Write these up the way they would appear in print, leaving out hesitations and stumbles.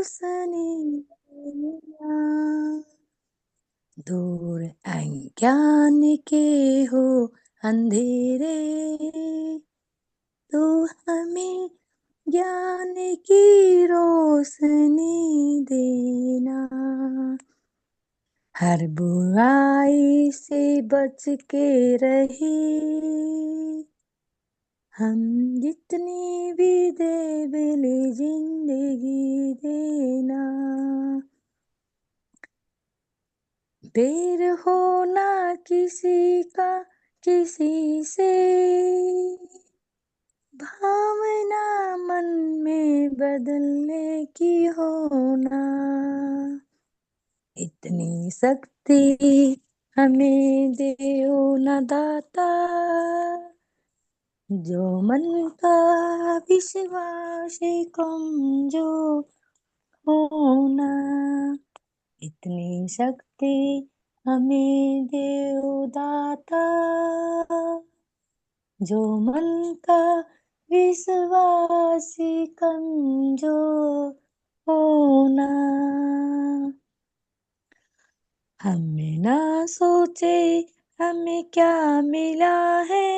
रोशनी देना। दूर अज्ञान के हो अंधेरे, तू हमें ज्ञान की रोशनी देना। हर बुराई से बच के रहे, हम जितनी भी दे मिली जिंदगी देना। बेर होना किसी का किसी से, भावना मन में बदलने की होना। इतनी शक्ति हमें देओ न दाता, जो मन का विश्वास कमजोर होना। इतनी शक्ति हमें देओ दाता, जो मन का विश्वास कमजोर होना। हमें ना सोचे हमें क्या मिला है,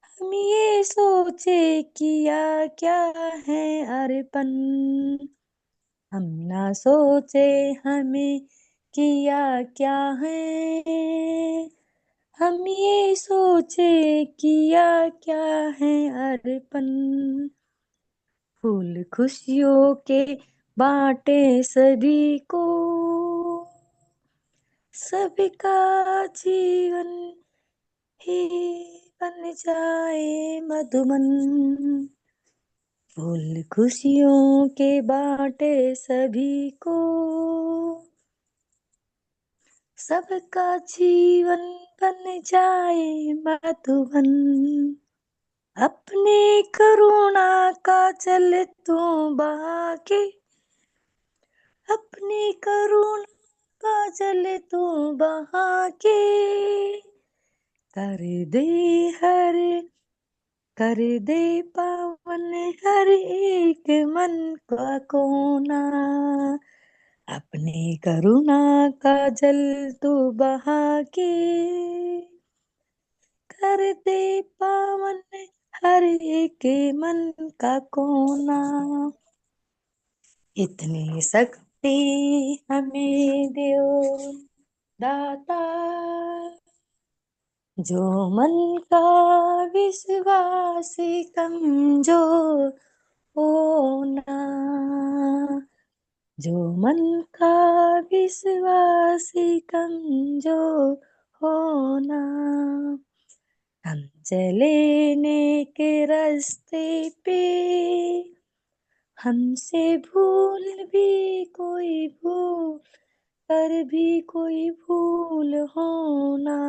हम ये सोचे किया क्या है अर्पण। हम ना सोचे हमें किया क्या है, हम ये सोचे किया क्या है अर्पण। फूल खुशियों के बांटे सभी को, सबका जीवन ही बन जाए मधुबन। फूल खुशियों के बांटे सभी को, सबका जीवन बन जाए मधुबन। अपने करुणा का जल तू बहा के, अपनी करुणा का जल तू बहा के, कर दे हर कर दे पावन हर एक मन का कोना। अपनी करुणा का जल तू बहा के, कर दे पावन हर एक मन का कोना। इतनी शक्ति हमें देओ दाता, जो मन का विश्वास कमजोर होना। जो मन का विश्वास कमजोर होना। हम चले नेक रास्ते पे, हमसे भूल भी कोई भूल पर भी कोई भूल होना।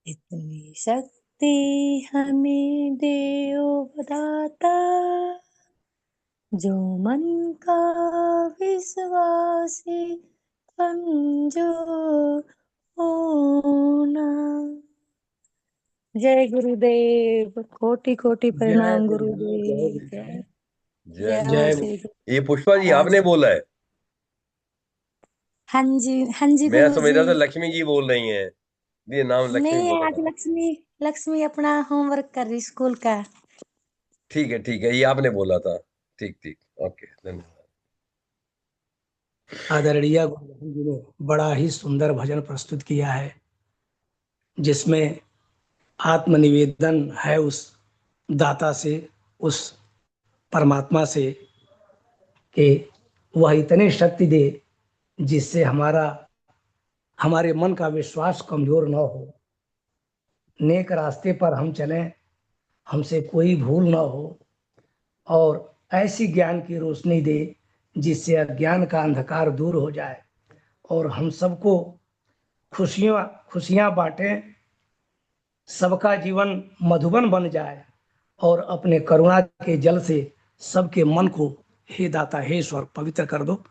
इतनी शक्ति हमें देओ दाता, जो मन का विश्वास कमजोर होना। जय गुरुदेव, कोटि कोटि जय प्रणाम गुरुदेव, जय गुरुदेव। जय गुरुदेव, जय जय हो गुरुदेव। श्री गुरु ये पुष्पा जी महाराज। आपने बोला है? हाँ जी, हाँ जी मैं गुरु समझ जी। रहा था लक्ष्मी जी बोल रही हैं। ये नाम लक्ष्मी नहीं, बोला आज था। लक्ष्मी लक्ष्मी अपना होमवर्क कर रही स्कूल का। ठीक है, ये आपने बोला था। ठीक ठीक, ओके, धन्यवाद। आदरणीय गुरु जी ने बड़ा ही सुंदर भजन प्रस्तुत किया है, जिसमें आत्मनिवेदन है उस दाता से, उस परमात्मा से, कि वह इतने शक्ति दे जिससे हमारे मन का विश्वास कमजोर न हो, नेक रास्ते पर हम चलें, हमसे कोई भूल न हो, और ऐसी ज्ञान की रोशनी दे जिससे अज्ञान का अंधकार दूर हो जाए और हम सबको खुशियां खुशियां बांटें, सबका जीवन मधुबन बन जाए और अपने करुणा के जल से सबके मन को, हे दाता हे ईश्वर, पवित्र कर दो।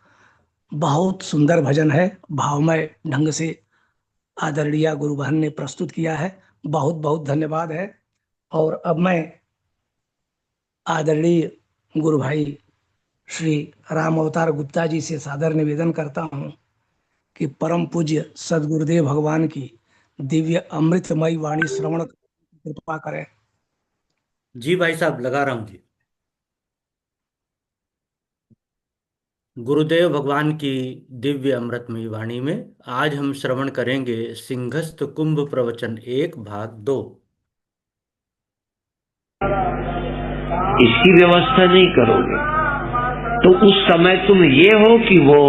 बहुत सुंदर भजन है, भावमय ढंग से आदरणीय गुरु बहन ने प्रस्तुत किया है। बहुत बहुत धन्यवाद है। और अब मैं आदरणीय गुरु भाई श्री राम अवतार गुप्ता जी से सादर निवेदन करता हूँ कि परम पूज्य सदगुरुदेव भगवान की दिव्य अमृतमयी वाणी श्रवण कृपा करें। जी भाई साहब, लगा रहा हूँ जी। गुरुदेव भगवान की दिव्य अमृतमयी वाणी में आज हम श्रवण करेंगे सिंहस्थ कुंभ प्रवचन 1 भाग 2। इसकी व्यवस्था नहीं करोगे तो उस समय तुम ये हो कि वो।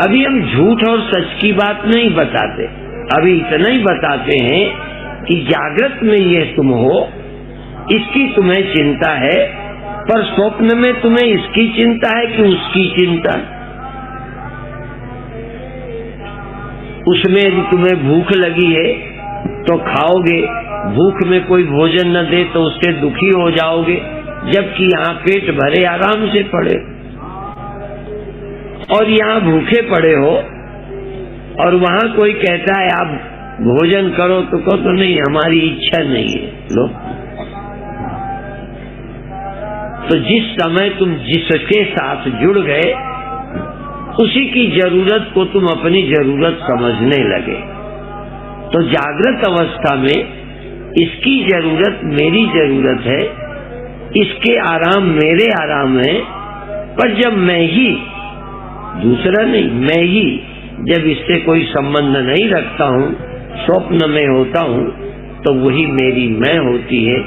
अभी हम झूठ और सच की बात नहीं बताते, अभी इतना ही बताते हैं कि जागृत में ये तुम हो, इसकी तुम्हें चिंता है, पर स्वप्न में तुम्हें इसकी चिंता है कि उसकी चिंता। उसमें यदि तुम्हें भूख लगी है तो खाओगे, भूख में कोई भोजन न दे तो उससे दुखी हो जाओगे, जबकि यहाँ पेट भरे आराम से पड़े। और यहाँ भूखे पड़े हो और वहाँ कोई कहता है आप भोजन करो तो कहो तो नहीं, हमारी इच्छा नहीं है। लो, तो जिस समय तुम जिसके साथ जुड़ गए उसी की जरूरत को तुम अपनी जरूरत समझने लगे। तो जागृत अवस्था में इसकी जरूरत मेरी जरूरत है, इसके आराम मेरे आराम है, पर जब मैं ही, दूसरा नहीं, मैं ही जब इससे कोई संबंध नहीं रखता हूँ, स्वप्न में होता हूँ, तो वही मेरी मैं होती है,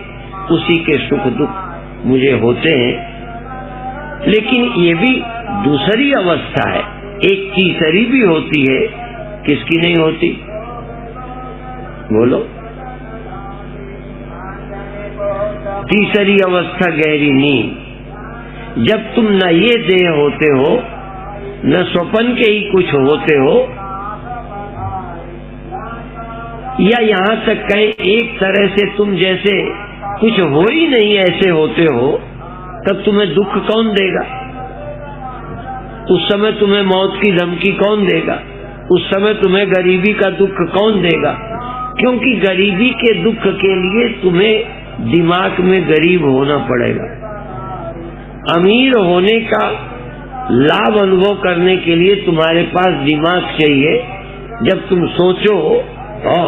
उसी के सुख दुख मुझे होते हैं। लेकिन ये भी दूसरी अवस्था है, एक तीसरी भी होती है। किसकी नहीं होती? बोलो। तीसरी अवस्था गहरी नींद, जब तुम न ये देह होते हो न स्वप्न के ही कुछ होते हो, या यहाँ तक कहें एक तरह से तुम जैसे कुछ हो ही नहीं ऐसे होते हो, तब तुम्हें दुख कौन देगा? उस समय तुम्हें मौत की धमकी कौन देगा? उस समय तुम्हें गरीबी का दुख कौन देगा? क्योंकि गरीबी के दुख के लिए तुम्हें दिमाग में गरीब होना पड़ेगा। अमीर होने का लाभ अनुभव करने के लिए तुम्हारे पास दिमाग चाहिए। जब तुम सोचो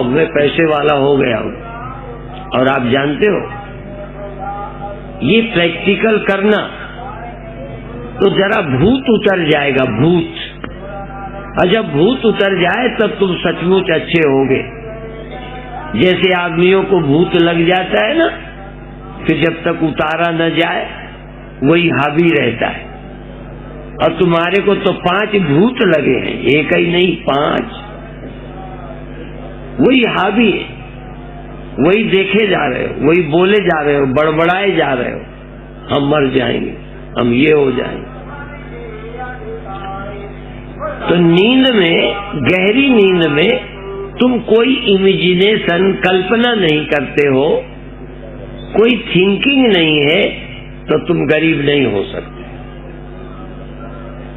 मैं पैसे वाला हो गया हूं, और आप जानते हो ये प्रैक्टिकल करना तो जरा भूत उतर जाएगा, भूत। और जब भूत उतर जाए तब तुम सचमुच अच्छे होगे। जैसे आदमियों को भूत लग जाता है ना, फिर जब तक उतारा न जाए वही हावी रहता है। और तुम्हारे को तो 5 भूत लगे हैं, एक ही नहीं 5। वही हावी है, वही देखे जा रहे हो, वही बोले जा रहे हो, बड़बड़ाए जा रहे हो, हम मर जाएंगे, हम ये हो जाएंगे। तो नींद में, गहरी नींद में तुम कोई इमेजिनेशन, कल्पना नहीं करते हो, कोई थिंकिंग नहीं है, तो तुम गरीब नहीं हो सकते।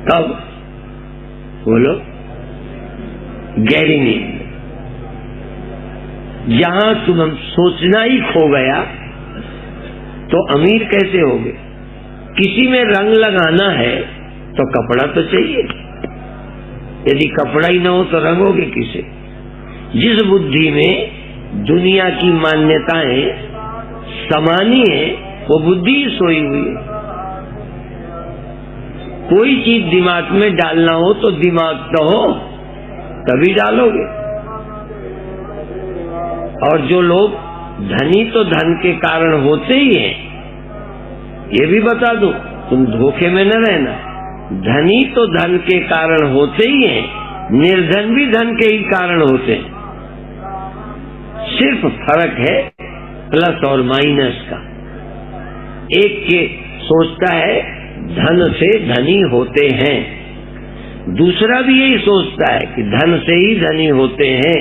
कब? बोलो। गहरी नींद। जहां तुम सोचना ही खो गया तो अमीर कैसे होगे? किसी में रंग लगाना है तो कपड़ा तो चाहिए, यदि कपड़ा ही ना हो तो रंगोगे किसे? जिस बुद्धि में दुनिया की मान्यताएं समानी है वो बुद्धि ही सोई हुई है। कोई चीज दिमाग में डालना हो तो दिमाग तो हो तभी डालोगे। और जो लोग धनी तो धन के कारण होते ही हैं, ये भी बता दो, तुम धोखे में न रहना। धनी तो धन के कारण होते ही हैं, निर्धन भी धन के ही कारण होते हैं। सिर्फ फर्क है प्लस और माइनस का। एक के सोचता है धन से धनी होते हैं, दूसरा भी यही सोचता है कि धन से ही धनी होते हैं,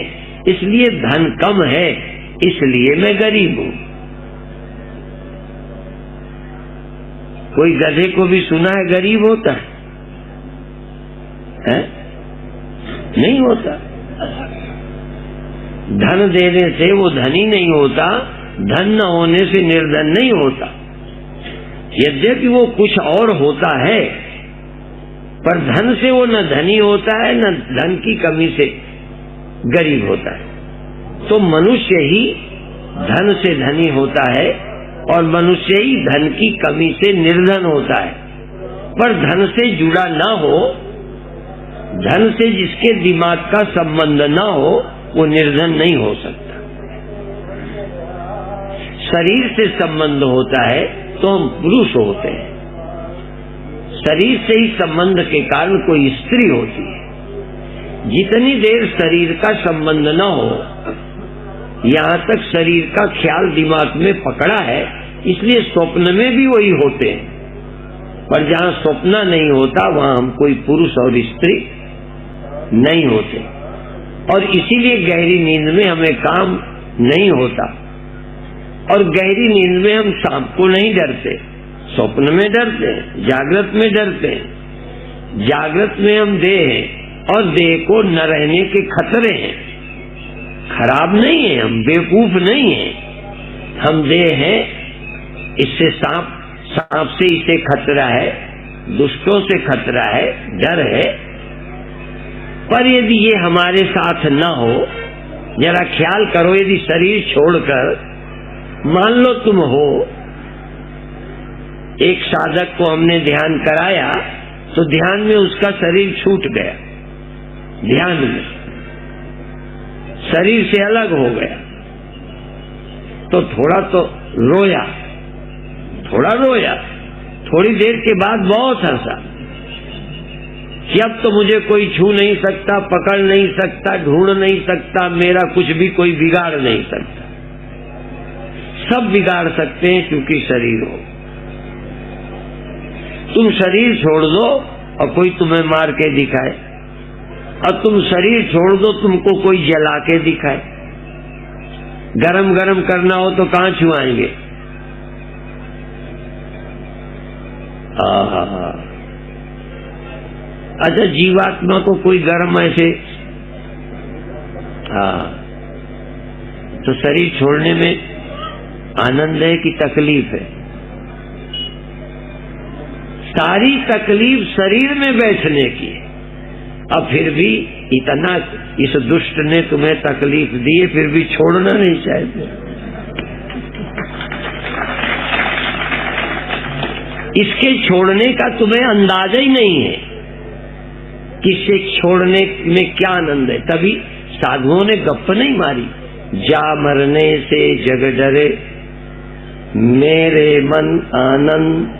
इसलिए धन कम है, इसलिए मैं गरीब हूं। कोई गधे को भी सुना है गरीब होता है? नहीं होता। धन देने से वो धनी नहीं होता, धन न होने से निर्धन नहीं होता। यद्यपि वो कुछ और होता है, पर धन से वो न धनी होता है, न धन की कमी से गरीब होता है। तो मनुष्य ही धन से धनी होता है और मनुष्य ही धन की कमी से निर्धन होता है। पर धन से जुड़ा ना हो, धन से जिसके दिमाग का संबंध ना हो, वो निर्धन नहीं हो सकता। शरीर से संबंध होता है तो हम पुरुष होते हैं, शरीर से ही संबंध के कारण कोई स्त्री होती है। जितनी देर शरीर का संबंध न हो, यहाँ तक शरीर का ख्याल दिमाग में पकड़ा है, इसलिए स्वप्न में भी वही होते हैं। पर जहाँ स्वप्न नहीं होता वहाँ हम कोई पुरुष और स्त्री नहीं होते, और इसीलिए गहरी नींद में हमें काम नहीं होता। और गहरी नींद में हम सांप को नहीं डरते, स्वप्न में डरते हैं, जागृत में डरते हैं। जागृत में हम देह हैं और देह को न रहने के खतरे हैं। खराब नहीं है, हम बेवकूफ नहीं हैं, हम देह हैं। इससे सांप से इसे खतरा है, दुष्टों से खतरा है, डर है। पर यदि ये हमारे साथ न हो, जरा ख्याल करो, यदि शरीर छोड़कर मान लो तुम हो, एक साधक को हमने ध्यान कराया तो ध्यान में उसका शरीर छूट गया, ध्यान में शरीर से अलग हो गया, तो थोड़ा तो रोया, थोड़ी देर के बाद बहुत हंसा कि अब तो मुझे कोई छू नहीं सकता, पकड़ नहीं सकता, ढूंढ नहीं सकता, मेरा कुछ भी कोई बिगाड़ नहीं सकता। सब बिगाड़ सकते हैं क्योंकि शरीर हो। तुम शरीर छोड़ दो और कोई तुम्हें मार के दिखाए, और तुम शरीर छोड़ दो तुमको कोई जला के दिखाए। गरम गरम करना हो तो कहाँ छुआएंगे? अच्छा, जीवात्मा को कोई गरम ऐसे, तो शरीर छोड़ने में आनंद है कि तकलीफ है? सारी तकलीफ शरीर में बैठने की है। अब फिर भी इतना इस दुष्ट ने तुम्हें तकलीफ दी है, फिर भी छोड़ना नहीं चाहते। इसके छोड़ने का तुम्हें अंदाजा ही नहीं है कि इसे छोड़ने में क्या आनंद है। तभी साधुओं ने गप्प नहीं मारी, जा मरने से जग डरे मेरे मन आनंद।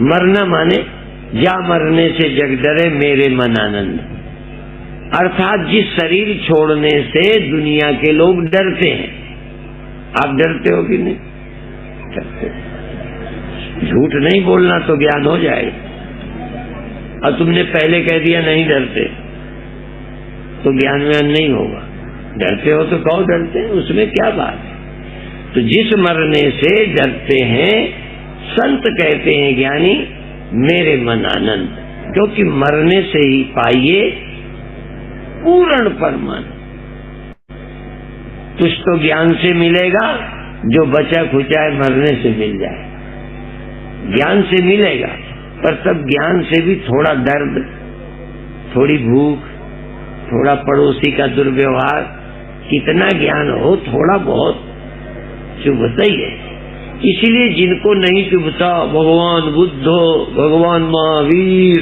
मरना माने जा मरने से जग डरे मेरे मन आनंद। अर्थात जिस शरीर छोड़ने से दुनिया के लोग डरते हैं, आप डरते हो कि नहीं? डरते। झूठ नहीं बोलना तो ज्ञान हो जाएगा, और तुमने पहले कह दिया नहीं डरते तो ज्ञान व्यान नहीं होगा। डरते हो तो कहो डरते हैं, उसमें क्या बात है? तो जिस मरने से डरते हैं, संत कहते हैं ज्ञानी मेरे मन आनंद, क्योंकि मरने से ही पाइए पूर्ण परमानंद। कुछ तो ज्ञान से मिलेगा, जो बचा खुचा है मरने से मिल जाए। ज्ञान से मिलेगा, पर तब ज्ञान से भी थोड़ा दर्द, थोड़ी भूख, थोड़ा पड़ोसी का दुर्व्यवहार, कितना ज्ञान हो थोड़ा बहुत चुभता ही है। इसीलिए जिनको नहीं चुभता, भगवान बुद्ध हो, भगवान महावीर,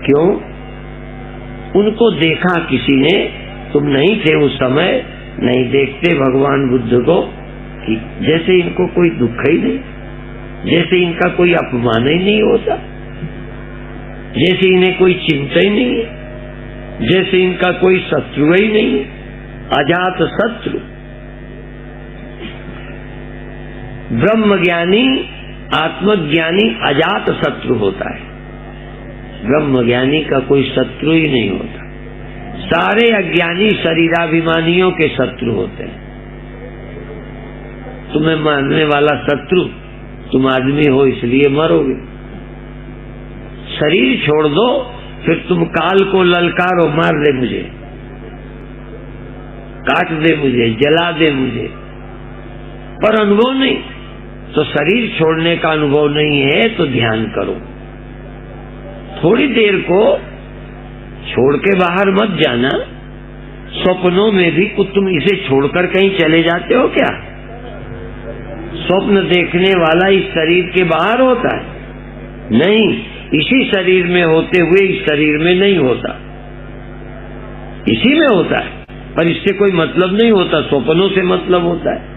क्यों? उनको देखा किसी ने, तुम नहीं थे उस समय, नहीं देखते भगवान बुद्ध को, कि जैसे इनको कोई दुख ही नहीं, जैसे इनका कोई अपमान ही नहीं होता, जैसे इन्हें कोई चिंता ही नहीं है, जैसे इनका कोई शत्रु ही नहीं है, अजात शत्रु। ब्रह्मज्ञानी आत्मज्ञानी अजात शत्रु होता है, ब्रह्मज्ञानी का कोई शत्रु ही नहीं होता। सारे अज्ञानी शरीराभिमानियों के शत्रु होते हैं। तुम्हें मारने वाला शत्रु तुम आदमी हो इसलिए मरोगे। शरीर छोड़ दो, फिर तुम काल को ललकारो, मार दे मुझे, काट दे मुझे, जला दे मुझे, पर अनुभव नहीं। तो शरीर छोड़ने का अनुभव नहीं है तो ध्यान करो। थोड़ी देर को छोड़ के बाहर मत जाना। स्वप्नों में भी कुछ तुम इसे छोड़कर कहीं चले जाते हो क्या? स्वप्न देखने वाला इस शरीर के बाहर होता है? नहीं, इसी शरीर में होते हुए इस शरीर में नहीं होता, इसी में होता है, पर इससे कोई मतलब नहीं होता, स्वप्नों से मतलब होता है।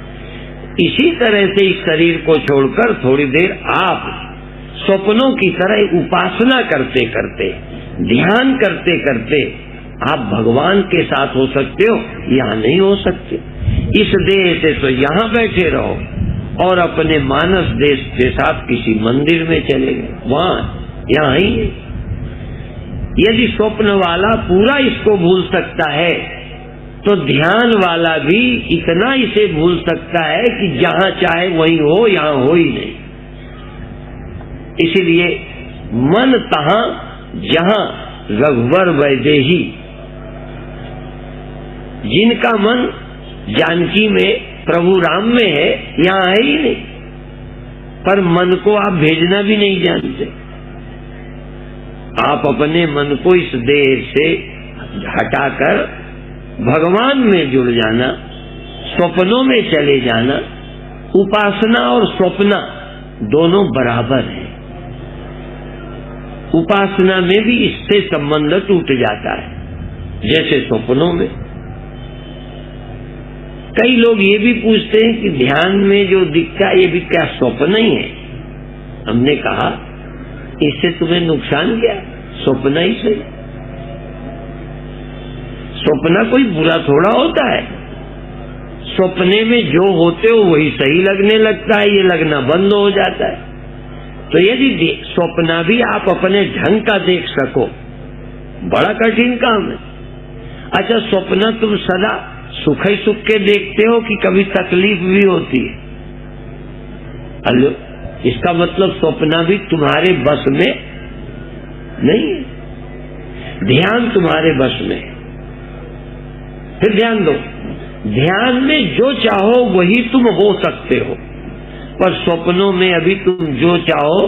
इसी तरह से इस शरीर को छोड़कर थोड़ी देर आप स्वप्नों की तरह उपासना करते करते, ध्यान करते करते आप भगवान के साथ हो सकते हो, यहाँ नहीं हो सकते। इस देह से तो यहाँ बैठे रहो और अपने मानस देश के साथ किसी मंदिर में चले गए, वहां यहाँ ही है। यदि स्वप्न वाला पूरा इसको भूल सकता है तो ध्यान वाला भी इतना इसे भूल सकता है कि जहां चाहे वहीं हो, यहाँ हो ही नहीं। इसीलिए मन तहां जहां रघुवर वैदेही, जिनका मन जानकी में, प्रभु राम में है, यहाँ है ही नहीं। पर मन को आप भेजना भी नहीं जानते। आप अपने मन को इस देह से हटाकर भगवान में जुड़ जाना, स्वप्नों में चले जाना। उपासना और स्वप्न दोनों बराबर हैं। उपासना में भी इससे संबंध टूट जाता है जैसे स्वप्नों में। कई लोग ये भी पूछते हैं कि ध्यान में जो दिखता है ये भी क्या स्वप्न ही है? हमने कहा इससे तुम्हें नुकसान क्या, स्वप्न ही सही। स्वप्न कोई बुरा थोड़ा होता है। स्वप्ने में जो होते हो वही सही लगने लगता है, ये लगना बंद हो जाता है। तो यदि स्वप्न भी आप अपने ढंग का देख सको, बड़ा कठिन काम है। अच्छा, स्वप्न तुम सदा सुख ही सुख के देखते हो कि कभी तकलीफ भी होती है? हेलो, इसका मतलब स्वप्न भी तुम्हारे बस में नहीं है, ध्यान तुम्हारे बस में है। फिर ध्यान दो, ध्यान में जो चाहो वही तुम हो सकते हो, पर स्वप्नों में अभी तुम जो चाहो,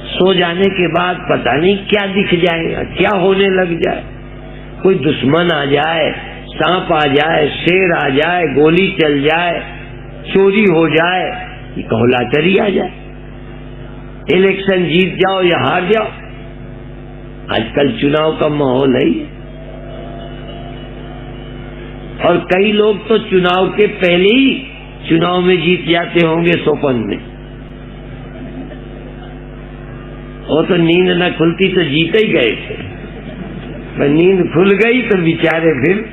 सो जाने के बाद पता नहीं क्या दिख जाएगा, क्या होने लग जाए। कोई दुश्मन आ जाए, सांप आ जाए, शेर आ जाए, गोली चल जाए, चोरी हो जाए, कहलाचरी आ जाए, इलेक्शन जीत जाओ या हार जाओ। आजकल चुनाव का माहौल है और कई लोग तो चुनाव के पहले ही चुनाव में जीत जाते होंगे स्वप्न में। वो तो नींद न खुलती तो जीत ही गए थे, पर नींद खुल गई तो बेचारे फिर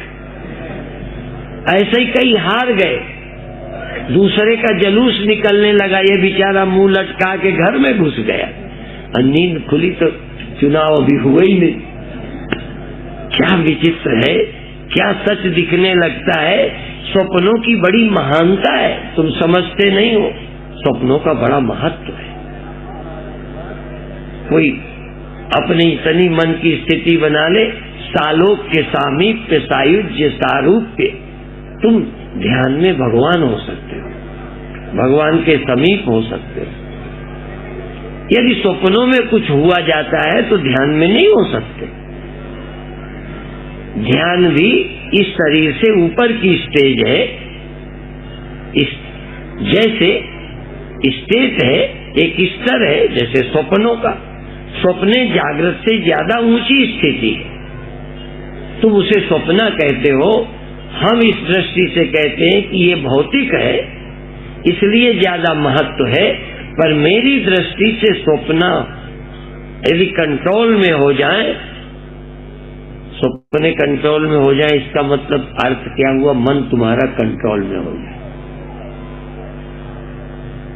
ऐसे ही कई हार गए। दूसरे का जलूस निकलने लगा, ये बेचारा मुंह लटका के घर में घुस गया और नींद खुली तो चुनाव अभी हुआ ही नहीं। क्या विचित्र है, क्या सच दिखने लगता है। स्वप्नों की बड़ी महानता है, तुम समझते नहीं हो। स्वप्नों का बड़ा महत्व है। कोई अपनी इतनी मन की स्थिति बना ले, सालोक के सामीप्य सायुज्य सारूप्य, तुम ध्यान में भगवान हो सकते हो, भगवान के समीप हो सकते हो। यदि स्वप्नों में कुछ हुआ जाता है तो ध्यान में नहीं हो सकते। ध्यान भी इस शरीर से ऊपर की स्टेज है। इस जैसे स्टेज है, एक स्तर है जैसे स्वप्नों का। स्वप्ने जागृत से ज्यादा ऊंची स्थिति है, तुम उसे स्वप्न कहते हो। हम इस दृष्टि से कहते हैं कि ये भौतिक है इसलिए ज्यादा महत्व है, पर मेरी दृष्टि से स्वप्न यदि कंट्रोल में हो जाए, स्वप्ने कंट्रोल में हो जाए, इसका मतलब अर्थ क्या हुआ? मन तुम्हारा कंट्रोल में हो जाए।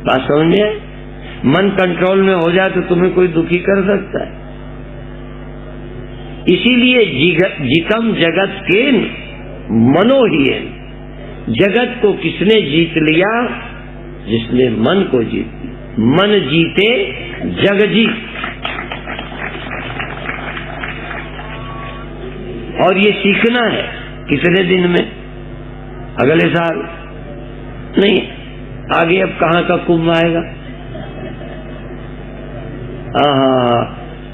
बात समझे? मन कंट्रोल में हो जाए तो तुम्हें कोई दुखी कर सकता है। इसीलिए जितम जगत के मनोहीन, जगत को किसने जीत लिया? जिसने मन को जीत लिया। मन जीते जग जीत। और ये सीखना है कितने दिन में? अगले साल नहीं, आगे अब कहाँ का कुंभ आएगा?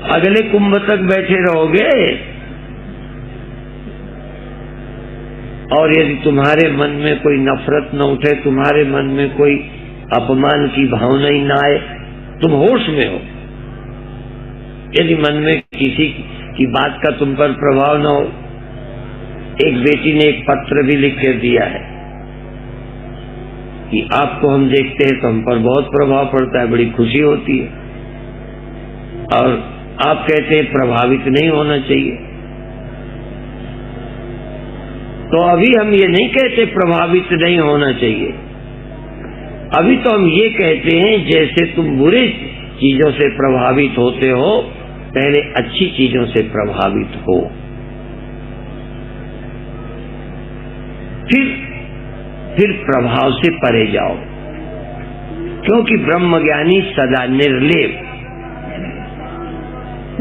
अगले कुंभ तक बैठे रहोगे। और यदि तुम्हारे मन में कोई नफरत न उठे, तुम्हारे मन में कोई अपमान की भावना ही ना आए, तुम होश में हो। यदि मन में किसी की बात का तुम पर प्रभाव न हो। एक बेटी ने एक पत्र भी लिख कर दिया है कि आपको हम देखते हैं तो हम पर बहुत प्रभाव पड़ता है, बड़ी खुशी होती है, और आप कहते हैं प्रभावित नहीं होना चाहिए। तो अभी हम ये नहीं कहते प्रभावित नहीं होना चाहिए, अभी तो हम ये कहते हैं जैसे तुम बुरे चीजों से प्रभावित होते हो, पहले अच्छी चीजों से प्रभावित हो, फिर प्रभाव से परे जाओ। क्योंकि ब्रह्मज्ञानी सदा निर्लेप,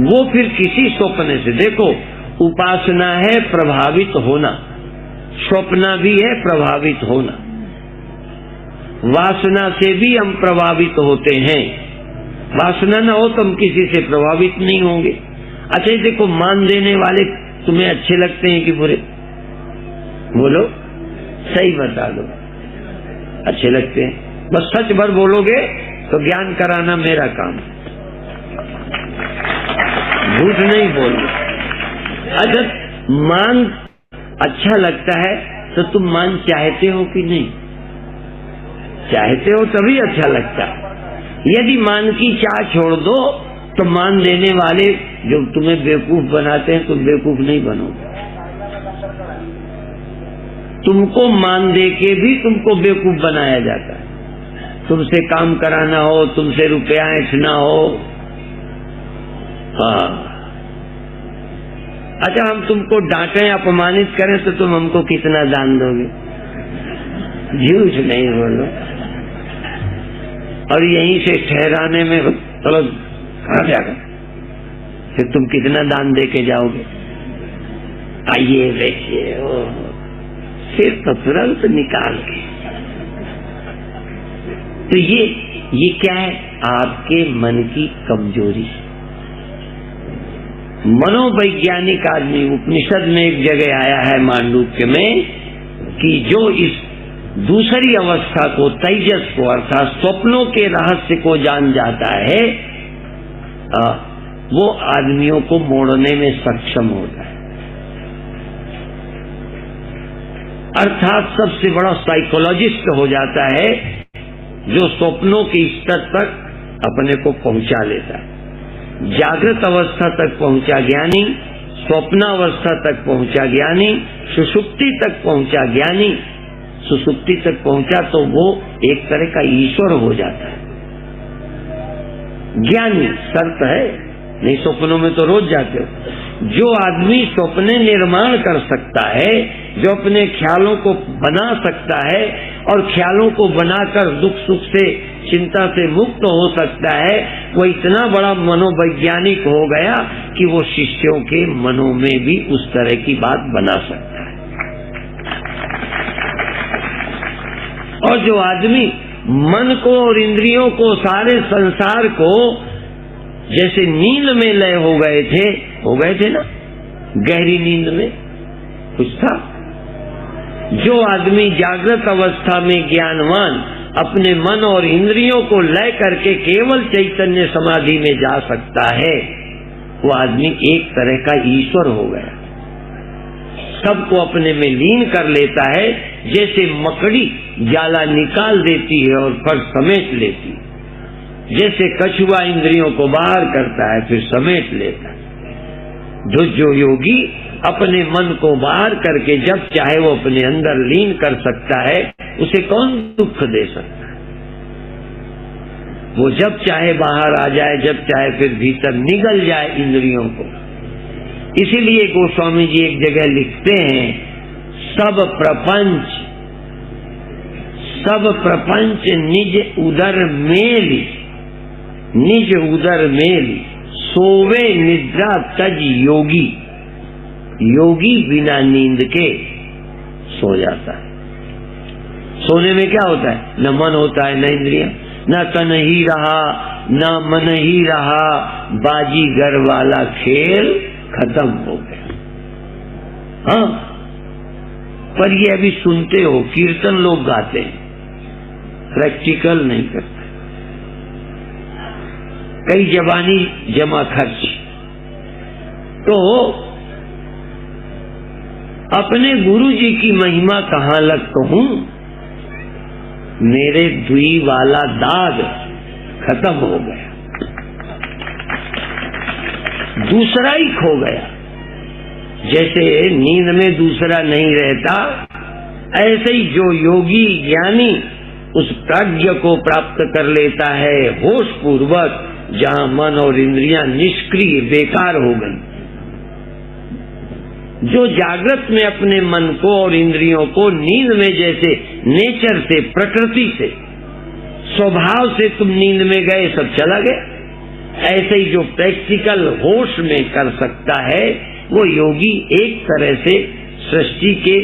वो फिर किसी स्वप्न से, देखो उपासना है प्रभावित होना, स्वप्न भी है प्रभावित होना, वासना से भी हम प्रभावित होते हैं। वासना ना हो तो हम किसी से प्रभावित नहीं होंगे। अच्छा देखो, मान देने वाले तुम्हें अच्छे लगते हैं कि बुरे? बोलो, सही बता दो। अच्छे लगते हैं, बस सच भर बोलोगे तो ज्ञान कराना मेरा काम, झूठ नहीं बोलो। अच्छा, मान अच्छा लगता है तो तुम मान चाहते हो कि नहीं? चाहते हो तभी अच्छा लगता है। यदि मान की चाह छोड़ दो तो मान देने वाले जो तुम्हें बेवकूफ बनाते हैं, तुम बेवकूफ नहीं बनोगे। तुमको मान दे के भी तुमको बेवकूफ बनाया जाता है। तुमसे काम कराना हो, तुमसे रुपया ऐंठना हो। हाँ, अच्छा हम तुमको डांटें, अपमानित करें तो तुम हमको कितना दान दोगे? झूठ नहीं बोलो। और यहीं से ठहराने में चलो कहा जाएगा, फिर तुम कितना दान दे के जाओगे? आइए देखिए, फिर तो तुरंत निकाल के। तो ये क्या है? आपके मन की कमजोरी। मनोवैज्ञानिक आदमी, उपनिषद में एक जगह आया है मांडुक्य में कि जो इस दूसरी अवस्था को, तेजस को, अर्थात स्वप्नों के रहस्य को जान जाता है, वो आदमियों को मोड़ने में सक्षम होता है। अर्थात सबसे बड़ा साइकोलॉजिस्ट हो जाता है जो स्वप्नों के स्तर तक अपने को पहुंचा लेता है। जागृत अवस्था तक पहुंचा ज्ञानी, स्वप्नावस्था तक पहुंचा ज्ञानी, सुषुप्ति तक पहुंचा ज्ञानी। सुषुप्ति तक पहुंचा तो वो एक तरह का ईश्वर हो जाता है। ज्ञानी शर्त है, नहीं स्वप्नों में तो रोज जाते हो। जो आदमी स्वप्ने निर्माण कर सकता है, जो अपने ख्यालों को बना सकता है और ख्यालों को बनाकर दुख सुख से, चिंता से मुक्त हो सकता है, वो इतना बड़ा मनोवैज्ञानिक हो गया कि वो शिष्यों के मनों में भी उस तरह की बात बना सकता है। और जो आदमी मन को और इंद्रियों को, सारे संसार को, जैसे नींद में लय हो गए थे ना, गहरी नींद में कुछ था। जो आदमी जागृत अवस्था में ज्ञानवान अपने मन और इंद्रियों को लय करके केवल चैतन्य समाधि में जा सकता है, वो आदमी एक तरह का ईश्वर हो गया। सबको अपने में लीन कर लेता है, जैसे मकड़ी जाला निकाल देती है और फर समेट लेती है, जैसे कछुआ इंद्रियों को बाहर करता है फिर समेट लेता है। जो योगी अपने मन को बाहर करके जब चाहे वो अपने अंदर लीन कर सकता है, उसे कौन दुख दे सकता है? वो जब चाहे बाहर आ जाए, जब चाहे फिर भीतर निगल जाए इंद्रियों को। इसीलिए गोस्वामी जी एक जगह लिखते हैं, सब प्रपंच निज उदर मेली, निज उदर मेली, सोवे निद्रा तज योगी, योगी बिना नींद के सो जाता है। सोने में क्या होता है? न मन होता है, न इंद्रियां, न तन ही रहा, न मन ही रहा, बाजीगर वाला खेल खत्म हो गया। हाँ, पर ये अभी सुनते हो, कीर्तन लोग गाते हैं, प्रैक्टिकल नहीं करते। कई जवानी जमा खर्च। तो अपने गुरु जी की महिमा कहाँ लग कहूं, मेरे दुई वाला दाग खत्म हो गया, दूसरा ही खो गया। जैसे नींद में दूसरा नहीं रहता, ऐसे ही जो योगी ज्ञानी उस प्राज्ञ को प्राप्त कर लेता है होश पूर्वक, जहां मन और इंद्रियां निष्क्रिय बेकार हो गई। जो जागृत में अपने मन को और इंद्रियों को नींद में जैसे नेचर से, प्रकृति से, स्वभाव से तुम नींद में गए, सब चला गया, ऐसे ही जो प्रैक्टिकल होश में कर सकता है वो योगी एक तरह से सृष्टि के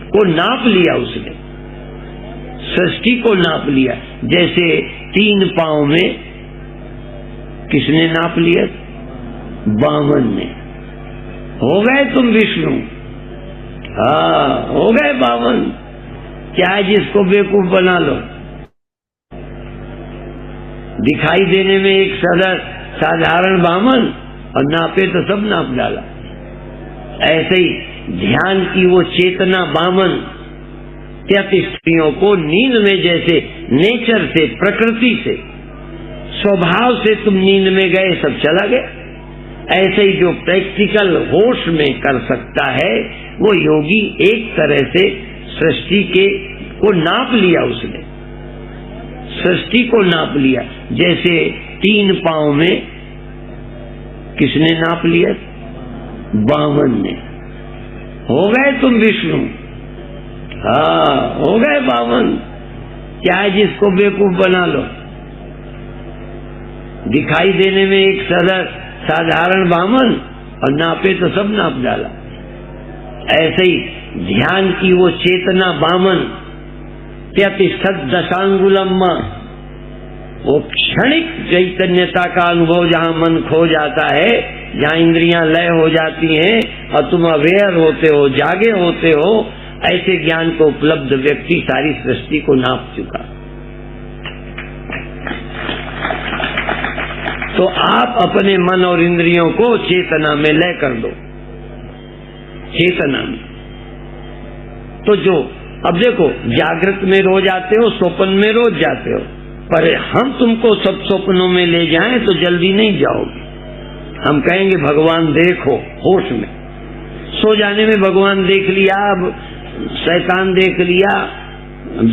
को नाप लिया। उसने सृष्टि को नाप लिया। जैसे 3 पांव में किसने नाप लिया? बामन ने। हो गए तुम विष्णु। हाँ, हो गए बामन। चाहे जिसको बेवकूफ बना लो। दिखाई देने में एक साधारण बामन, और नापे तो सब नाप डाला। ऐसे ही ध्यान की वो चेतना बामन, स्त्रियों को नींद में जैसे नेचर से, प्रकृति से, स्वभाव से तुम नींद में गए, सब चला गया। ऐसे ही जो प्रैक्टिकल होश में कर सकता है वो योगी एक तरह से सृष्टि के को नाप लिया। उसने सृष्टि को नाप लिया। जैसे 3 पांव में किसने नाप लिया? बामन ने। हो गए तुम विष्णु। हाँ, हो गए बामन। चाहे जिसको बेवकूफ बना लो। दिखाई देने में एक साधारण बामन, और नापे तो सब नाप डाला। ऐसे ही ध्यान की वो चेतना बामन, त्यतिष्ठत् दशांगुलम्मा, वो क्षणिक चैतन्यता का अनुभव जहाँ मन खो जाता है, जहाँ इंद्रियां लय हो जाती हैं और तुम अवेयर होते हो, जागे होते हो, ऐसे ज्ञान को उपलब्ध व्यक्ति सारी सृष्टि को नाप चुका। तो आप अपने मन और इंद्रियों को चेतना में लय कर दो। चेतना में तो जो अब देखो, जागृत में रोज आते हो, स्वप्न में रोज जाते हो, पर हम तुमको सब स्वप्नों में ले जाएं तो जल्दी नहीं जाओगे। हम कहेंगे भगवान देखो, होश में। सो जाने में भगवान देख लिया, अब शैतान देख लिया,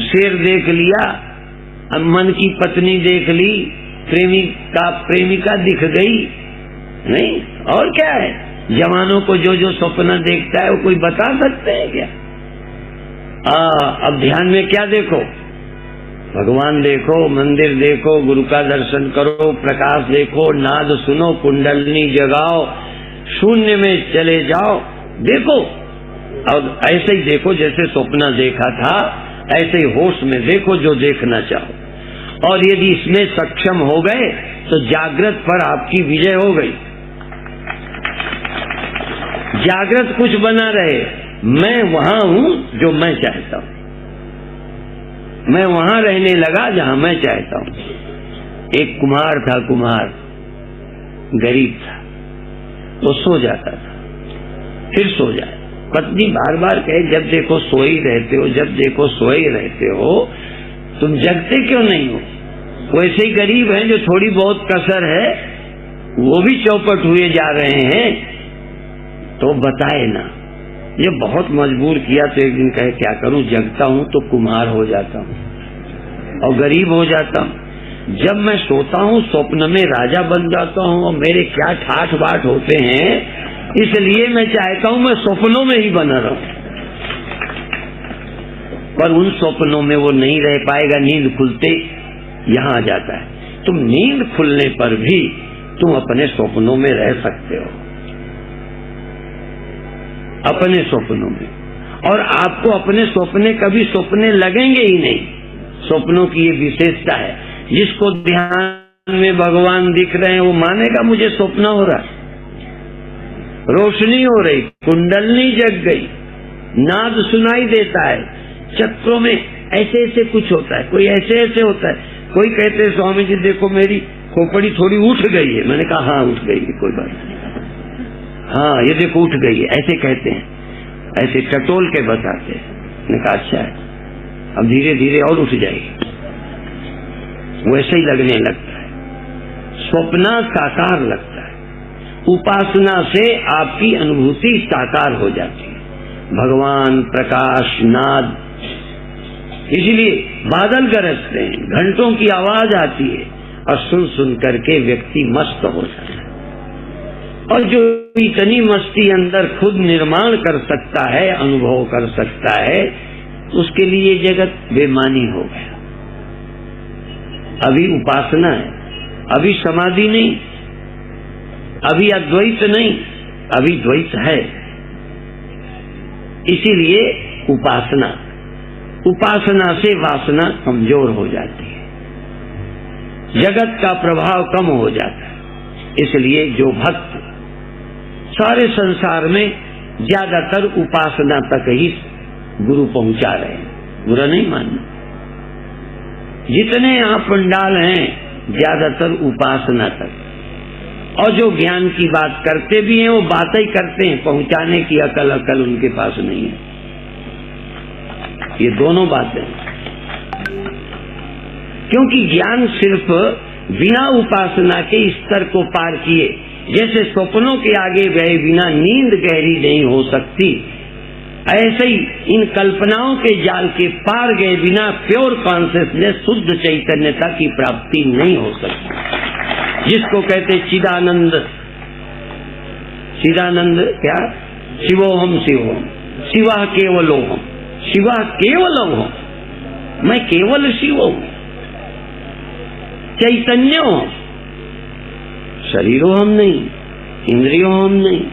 शेर देख लिया, अब मन की पत्नी देख ली, प्रेमिका दिख गई, नहीं और क्या है। जवानों को जो जो सपना देखता है वो कोई बता सकते हैं क्या? अब ध्यान में क्या देखो? भगवान देखो, मंदिर देखो, गुरु का दर्शन करो, प्रकाश देखो, नाद सुनो, कुंडलनी जगाओ, शून्य में चले जाओ, देखो। और ऐसे ही देखो जैसे स्वप्न देखा था, ऐसे ही होश में देखो जो देखना चाहो। और यदि इसमें सक्षम हो गए तो जागृत पर आपकी विजय हो गई। जागृत कुछ बना रहे, मैं वहां हूं जो मैं चाहता हूं, मैं वहां रहने लगा जहां मैं चाहता हूं। एक कुम्हार था, कुम्हार गरीब था, वो सो जाता था, फिर सो जाए। पत्नी बार बार कहे जब देखो सोए ही रहते हो, जब देखो सोए ही रहते हो, तुम जगते क्यों नहीं हो? वैसे ही गरीब हैं जो थोड़ी बहुत कसर है वो भी चौपट हुए जा रहे हैं, तो बताए ना। ये बहुत मजबूर किया तो एक दिन कहे क्या करूं, जगता हूं तो कुम्हार हो जाता हूं और गरीब हो जाता हूं, जब मैं सोता हूं स्वप्न में राजा बन जाता हूं और मेरे क्या ठाठ बाट होते हैं, इसलिए मैं चाहता हूं मैं स्वप्नों में ही बना रहूं। पर उन स्वप्नों में वो नहीं रह पाएगा, नींद खुलते यहां आ जाता है। तुम नींद खुलने पर भी तुम अपने स्वप्नों में रह सकते हो, अपने स्वप्नों में। और आपको अपने सपने कभी सपने लगेंगे ही नहीं। स्वप्नों की ये विशेषता है। जिसको ध्यान में भगवान दिख रहे हैं वो मानेगा मुझे स्वप्न हो रहा है। रोशनी हो रही, कुंडलनी जग गई, नाद सुनाई देता है, चक्रों में ऐसे ऐसे कुछ होता है, कोई ऐसे ऐसे होता है। कोई कहते हैं स्वामी जी देखो मेरी खोपड़ी थोड़ी उठ गई है। मैंने कहा हाँ उठ गई है, कोई बात नहीं। हाँ ये देखो उठ गई है, ऐसे कहते हैं, ऐसे टटोल के बताते हैं। मैंने कहा अच्छा है, अब धीरे धीरे और उठ जाएगी। वैसे ही लगने लगता है। स्वप्न साकार लगता है। उपासना से आपकी अनुभूति साकार हो जाती है। भगवान, प्रकाश, नाद। इसलिए बादल गरजते हैं, घंटों की आवाज आती है और सुन सुन करके व्यक्ति मस्त हो जाता है। और जो इतनी मस्ती अंदर खुद निर्माण कर सकता है, अनुभव कर सकता है, उसके लिए जगत बेमानी हो गया। अभी उपासना है, अभी समाधि नहीं, अभी अद्वैत नहीं, अभी द्वैत है। इसीलिए उपासना से वासना कमजोर हो जाती है, जगत का प्रभाव कम हो जाता है। इसलिए जो भक्त सारे संसार में ज्यादातर उपासना तक ही गुरु पहुंचा रहे हैं, बुरा नहीं मानना। जितने यहाँ पंडाल हैं ज्यादातर उपासना तक, और जो ज्ञान की बात करते भी हैं वो बातें ही करते हैं, पहुंचाने की अकल उनके पास नहीं है। ये दोनों बातें, क्योंकि ज्ञान सिर्फ बिना उपासना के स्तर को पार किए, जैसे स्वप्नों के आगे गए बिना नींद गहरी नहीं हो सकती, ऐसे ही इन कल्पनाओं के जाल के पार गए बिना प्योर कॉन्शियसनेस, शुद्ध चैतन्यता की प्राप्ति नहीं हो सकती। जिसको कहते चिदानंद, क्या? शिवोहम शिवोहम, शिवा केवलोहम, शिवा केवलोहम, मैं केवल शिव हूं, चैतन्य हूं, शरीरो हम नहीं, इंद्रियों हम नहीं।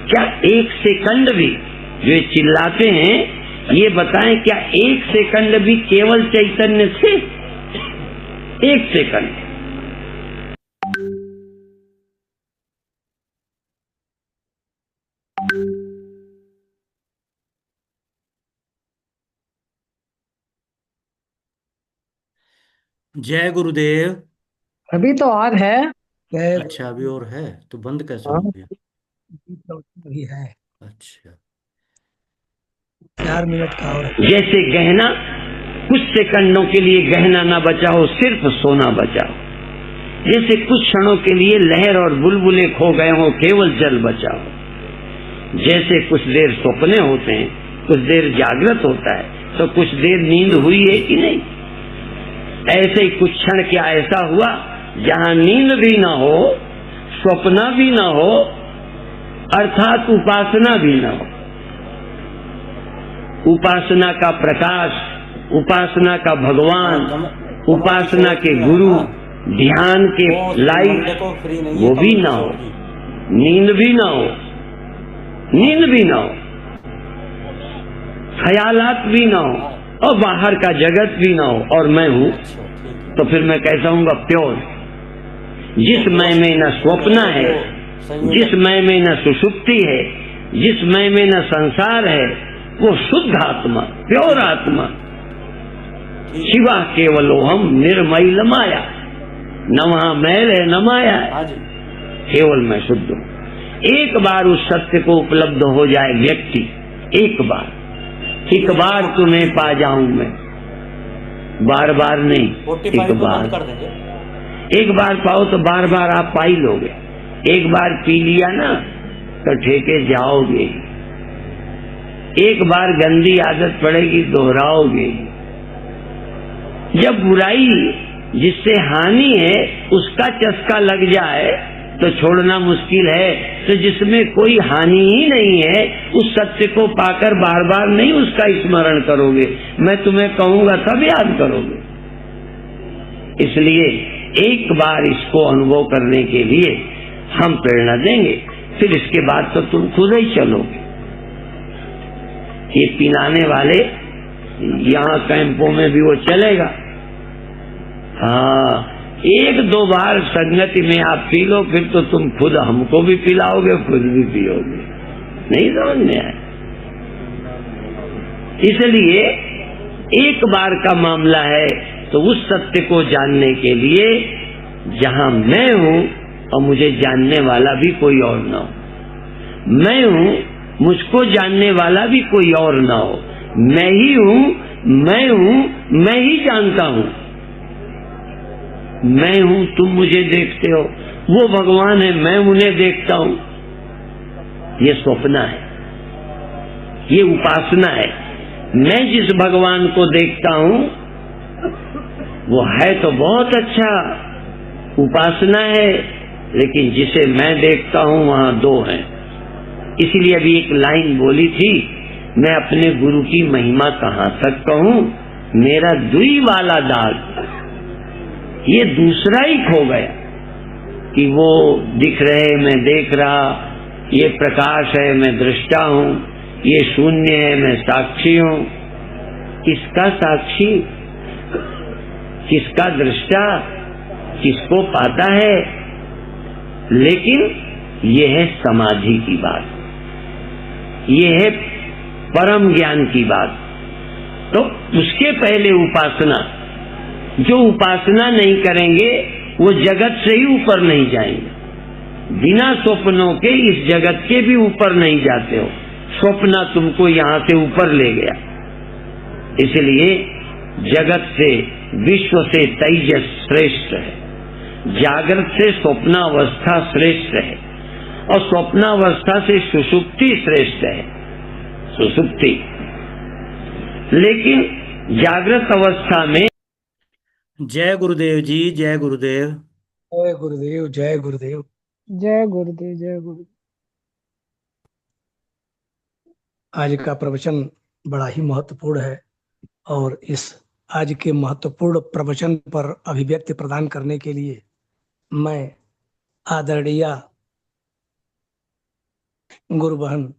क्या एक सेकंड भी जो चिल्लाते हैं ये बताएं, क्या एक सेकंड भी केवल चैतन्य से? एक सेकंड। जय गुरुदेव। अभी तो ऑन है। जय अच्छा अभी और है तो बंद कैसे हो हाँ, गया? अभी है, अच्छा 4 मिनट का और है। जैसे गहना, कुछ सेकंडों के लिए गहना ना बचाओ, सिर्फ सोना बचाओ। जैसे कुछ क्षणों के लिए लहर और बुलबुले खो गए हो, केवल जल बचाओ। जैसे कुछ देर सपने होते हैं, कुछ देर जागृत होता है, तो कुछ देर नींद हुई है कि नहीं? ऐसे ही कुछ क्षण क्या ऐसा हुआ जहां नींद भी ना हो, स्वप्न भी ना हो, अर्थात उपासना भी ना हो। उपासना का प्रकाश, उपासना का भगवान, उपासना के गुरु, ध्यान के लाइट, वो भी ना हो, नींद भी ना हो, नींद भी ना हो, ख्यालात भी ना हो, और बाहर का जगत भी ना हो, और मैं हूं, तो फिर मैं कैसा हूँगा? प्योर। जिस मैं में न स्वप्न है, जिस मैं में न सुषुप्ति है, जिस मैं में न संसार है, वो शुद्ध आत्मा, प्योर आत्मा। शिवा केवलोहम निर्मल माया, न वहां मैल है न माया है, केवल मैं शुद्ध हूँ। एक बार उस सत्य को उपलब्ध हो जाए व्यक्ति, एक बार तुम्हें पा जाऊं मैं, बार बार नहीं, एक बार पाओ तो बार बार आप पा ही लोगे। एक बार पी लिया ना तो ठेके जाओगे, एक बार गंदी आदत पड़ेगी दोहराओगे। जब बुराई जिससे हानि है उसका चस्का लग जाए तो छोड़ना मुश्किल है, तो जिसमें कोई हानि ही नहीं है उस सत्य को पाकर बार बार नहीं उसका स्मरण करोगे। मैं तुम्हें कहूंगा तब याद करोगे। इसलिए एक बार इसको अनुभव करने के लिए हम प्रेरणा देंगे, फिर इसके बाद तो तुम खुद ही चलोगे। ये पिलाने वाले यहाँ कैंपों में भी वो चलेगा। हाँ, एक दो बार संगति में आप पी लो, फिर तो तुम खुद हमको भी पिलाओगे, खुद भी पियोगे। नहीं समझ में आया? इसलिए एक बार का मामला है, तो उस सत्य को जानने के लिए जहां मैं हूं और मुझे जानने वाला भी कोई और ना हो, मैं हूं मुझको जानने वाला भी कोई और ना हो, मैं ही हूं, मैं ही जानता हूं। मैं हूं, तुम मुझे देखते हो, वो भगवान है, मैं उन्हें देखता हूं। ये स्वप्न है, ये उपासना है। मैं जिस भगवान को देखता हूं वो है तो बहुत अच्छा, उपासना है, लेकिन जिसे मैं देखता हूं वहां दो हैं। इसीलिए अभी एक लाइन बोली थी, मैं अपने गुरु की महिमा कहां तक कहूं, मेरा दुई वाला दाग, ये दूसरा ही खो गया कि वो दिख रहे मैं देख रहा, ये प्रकाश है मैं दृष्टा हूं, ये शून्य है मैं साक्षी हूं। किसका साक्षी, किसका दृष्टा, किसको पाता है? लेकिन ये है समाधि की बात, ये है परम ज्ञान की बात। तो उसके पहले उपासना, जो उपासना नहीं करेंगे वो जगत से ही ऊपर नहीं जाएंगे। बिना स्वप्नों के इस जगत के भी ऊपर नहीं जाते हो, स्वप्न तुमको यहाँ से ऊपर ले गया। इसलिए जगत से, विश्व से तेजस श्रेष्ठ है, जागृत से स्वप्नावस्था श्रेष्ठ है, और स्वप्नावस्था से सुषुप्ति श्रेष्ठ है, सुषुप्ति। लेकिन जागृत अवस्था में जय गुरुदेव जी, जय गुरुदेव। जय गुरुदेव, जय गुरुदेव। जय गुरुदेव, जय गुरुदेव। आज का प्रवचन बड़ा ही महत्वपूर्ण है, और इस आज के महत्वपूर्ण प्रवचन पर अभिव्यक्ति प्रदान करने के लिए मैं आदरणीय गुरु बहन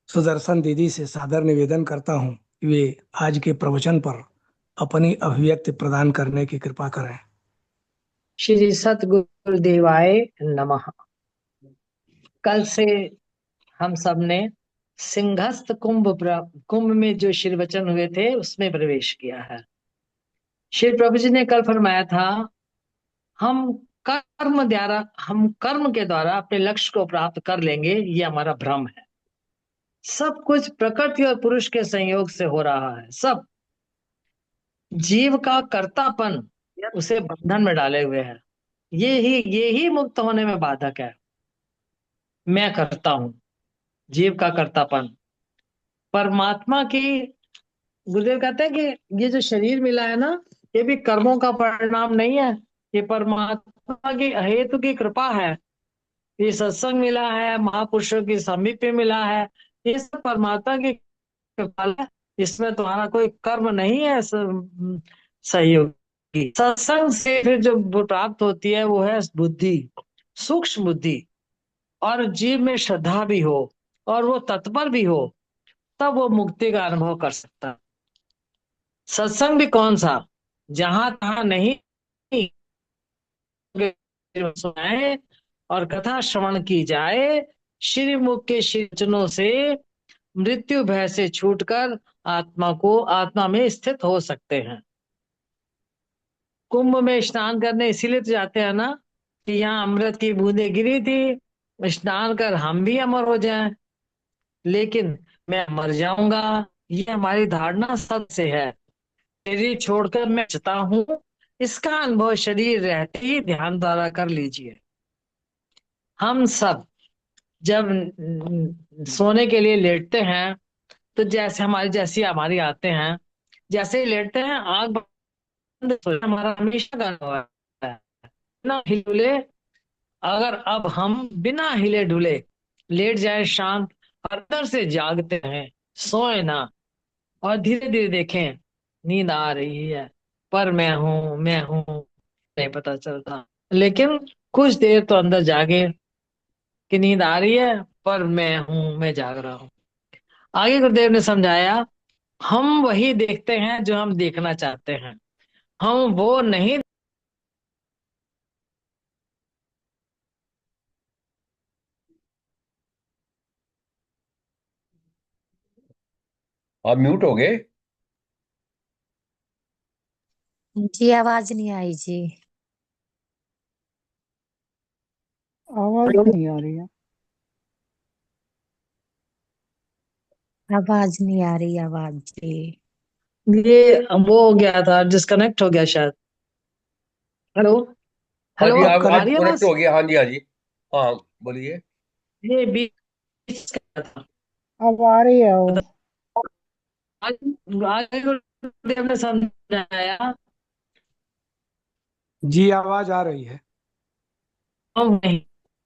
सुदर्शन दीदी से सादर निवेदन करता हूं, वे आज के प्रवचन पर अपनी अभिव्यक्ति प्रदान करने की कृपा करें। श्री सतगुरुदेवाय नमः। कल से हम सब ने सिंहस्थ कुंभ में जो श्री वचन हुए थे उसमें प्रवेश किया है। श्री प्रभु जी ने कल फरमाया था, हम कर्म के द्वारा अपने लक्ष्य को प्राप्त कर लेंगे, ये हमारा भ्रम है। सब कुछ प्रकृति और पुरुष के संयोग से हो रहा है। सब जीव का कर्तापन उसे बंधन में डाले हुए है। ये ही मुक्त होने में बाधक है। मैं करता हूं, जीव का कर्तापन। परमात्मा की, गुरुदेव कहते हैं कि ये जो शरीर मिला है ना, ये भी कर्मों का परिणाम नहीं है, ये परमात्मा की अहेतु की कृपा है। ये सत्संग मिला है, महापुरुषों की समीपे मिला है, ये सब परमात्मा की कृपा है। इसमें तुम्हारा कोई कर्म नहीं है सहयोगी। सत्संग से फिर जो प्राप्त होती है वो है बुद्धि, सूक्ष्म बुद्धि, और जीव में श्रद्धा भी हो और वो तत्पर भी हो, तब वो मुक्ति का अनुभव कर सकता है। सत्संग भी कौन सा, जहां तहां नहीं, सुनाए और कथा श्रवण की जाए, श्री मुख के श्री वचनों से मृत्यु भय से छूटकर आत्मा में स्थित हो सकते हैं। कुंभ में स्नान करने इसीलिए तो जाते हैं ना, कि यहाँ अमृत की बूंदें गिरी थी, स्नान कर हम भी अमर हो जाएं। लेकिन मैं मर जाऊंगा, ये हमारी धारणा सब से है। शरीर छोड़कर मैं बचता हूँ, इसका अनुभव शरीर रहते ही ध्यान द्वारा कर लीजिए। हम सब जब सोने के लिए लेटते हैं, तो जैसी हमारी आते हैं, जैसे ही लेटते हैं आंख बंद, हमारा हमेशा का अनुभव है ना हिले। अगर अब हम बिना हिले ढुले लेट जाए शांत, और अंदर से जागते हैं, सोए ना, और धीरे धीरे देखें नींद आ रही है, पर मैं हूं नहीं पता चलता। लेकिन कुछ देर तो अंदर जागे कि नींद आ रही है, पर मैं हूं, मैं जाग रहा हूं। आगे गुरुदेव ने समझाया, हम वही देखते हैं जो हम देखना चाहते हैं, हम वो नहीं। आप म्यूट हो गए। जी आवाज नहीं आई जी। आवाज नहीं आ रही है। आवाज नहीं आ रही आवाज जी। ये वो हो गया था, डिस्कनेक्ट हो गया शायद। हेलो। हाँ हेलो, जी, आ अब रही है कनेक्ट आवाज? हो गया। हाँ जी, हाँ जी। हाँ, बोलिए। ये बीच का था। अब आ रही है आवाज। आगे गुरुदेव ने समझाया, जी आवाज आ रही है। हम नहीं,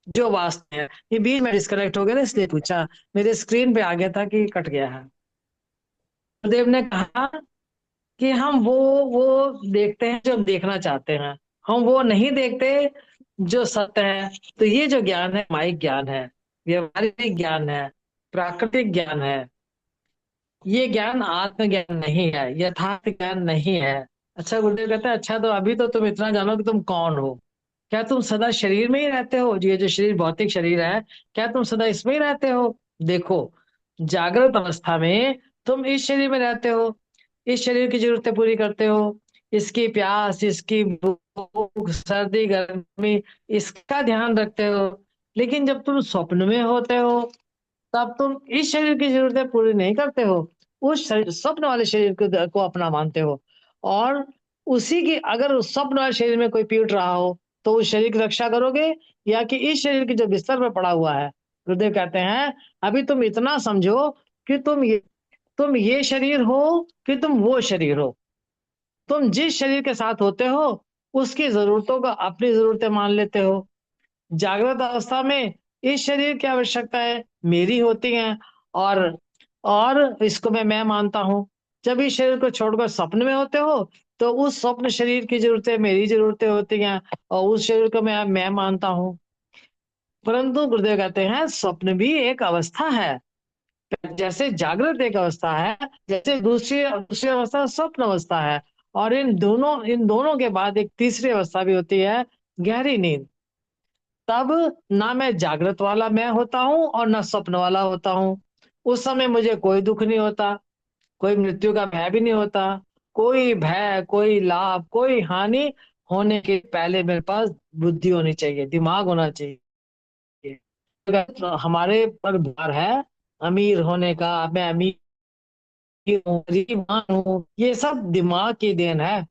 जो वास्तव है। ये बीच में डिस्कनेक्ट हो गया ना, इसलिए पूछा। मेरे स्क्रीन पे आ गया था कि कट गया है। गुरुदेव ने कहा कि हम वो देखते हैं जो हम देखना चाहते हैं, हम वो नहीं देखते जो सत्य है। तो ये जो ज्ञान है माइक ज्ञान है, व्यवहारिक ज्ञान है, प्राकृतिक ज्ञान है। ये ज्ञान आत्मज्ञान नहीं है, यथार्थ ज्ञान नहीं है। अच्छा, गुरुदेव कहते हैं, अच्छा तो अभी तो तुम इतना जानो कि तुम कौन हो। क्या तुम सदा शरीर में ही रहते हो? ये जो शरीर भौतिक शरीर है, क्या तुम सदा इसमें ही रहते हो? देखो, जागृत अवस्था में तुम इस शरीर में रहते हो, इस शरीर की जरूरतें पूरी करते हो, इसकी प्यास, इसकी भूख, सर्दी गर्मी, इसका ध्यान रखते हो। लेकिन जब तुम स्वप्न में होते हो, तब तुम इस शरीर की जरूरतें पूरी नहीं करते हो, उस शरीर, स्वप्न वाले शरीर को अपना मानते हो। और उसी की, अगर उस स्वप्न वाले शरीर में कोई पीट रहा हो, तो उस शरीर की रक्षा करोगे, या कि इस शरीर की जो बिस्तर पर पड़ा हुआ है? गुरुदेव कहते हैं, अभी तुम इतना समझो कि तुम ये शरीर हो कि तुम वो शरीर हो। तुम जिस शरीर के साथ होते हो, उसकी जरूरतों को अपनी जरूरतें मान लेते हो। जागृत अवस्था में इस शरीर की आवश्यकता है मेरी होती है, और इसको मैं मानता हूँ। जब इस शरीर को छोड़कर स्वप्न में होते हो, तो उस स्वप्न शरीर की जरूरतें मेरी जरूरतें होती हैं, और उस शरीर को मैं मानता हूँ। परंतु गुरुदेव कहते हैं, स्वप्न भी एक अवस्था है। जैसे जागृत एक अवस्था है, जैसे दूसरी दूसरी अवस्था स्वप्न अवस्था है। और इन दोनों के बाद एक तीसरी अवस्था भी होती है, गहरी नींद। तब ना मैं जागृत वाला मैं होता हूँ और ना स्वप्न वाला होता हूँ। उस समय मुझे कोई दुख नहीं होता, कोई मृत्यु का भय भी नहीं होता। कोई भय, कोई लाभ, कोई हानि होने के पहले मेरे पास बुद्धि होनी चाहिए, दिमाग होना चाहिए। अगर हमारे पर भार है अमीर होने का, मैं अमीर हूँ, गरीब हूँ, ये सब दिमाग की देन है।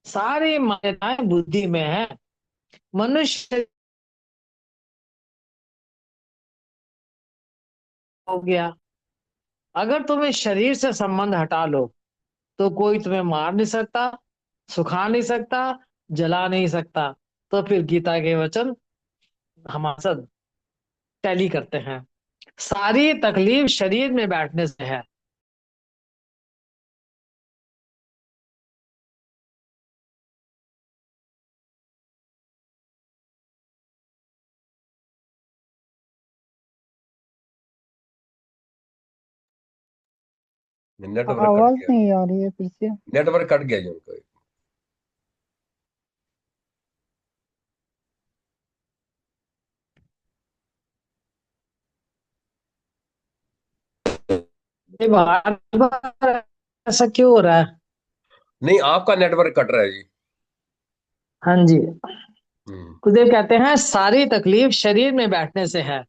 सारी मान्यताएं बुद्धि में है। मनुष्य हो गया। अगर तुम इस शरीर से संबंध हटा लो, तो कोई तुम्हें मार नहीं सकता, सुखा नहीं सकता, जला नहीं सकता। तो फिर गीता के वचन हमारे साथ टैली करते हैं। सारी तकलीफ शरीर में बैठने से है। नेटवर्क कट आवाज गया। नहीं आ रही है फिर से। नेटवर्क कट गया जी उनका। ये बार बार ऐसा क्यों हो रहा है? नहीं, आपका नेटवर्क कट रहा है जी। हाँ जी। हम्म। गुरुदेव कहते हैं, सारी तकलीफ शरीर में बैठने से है,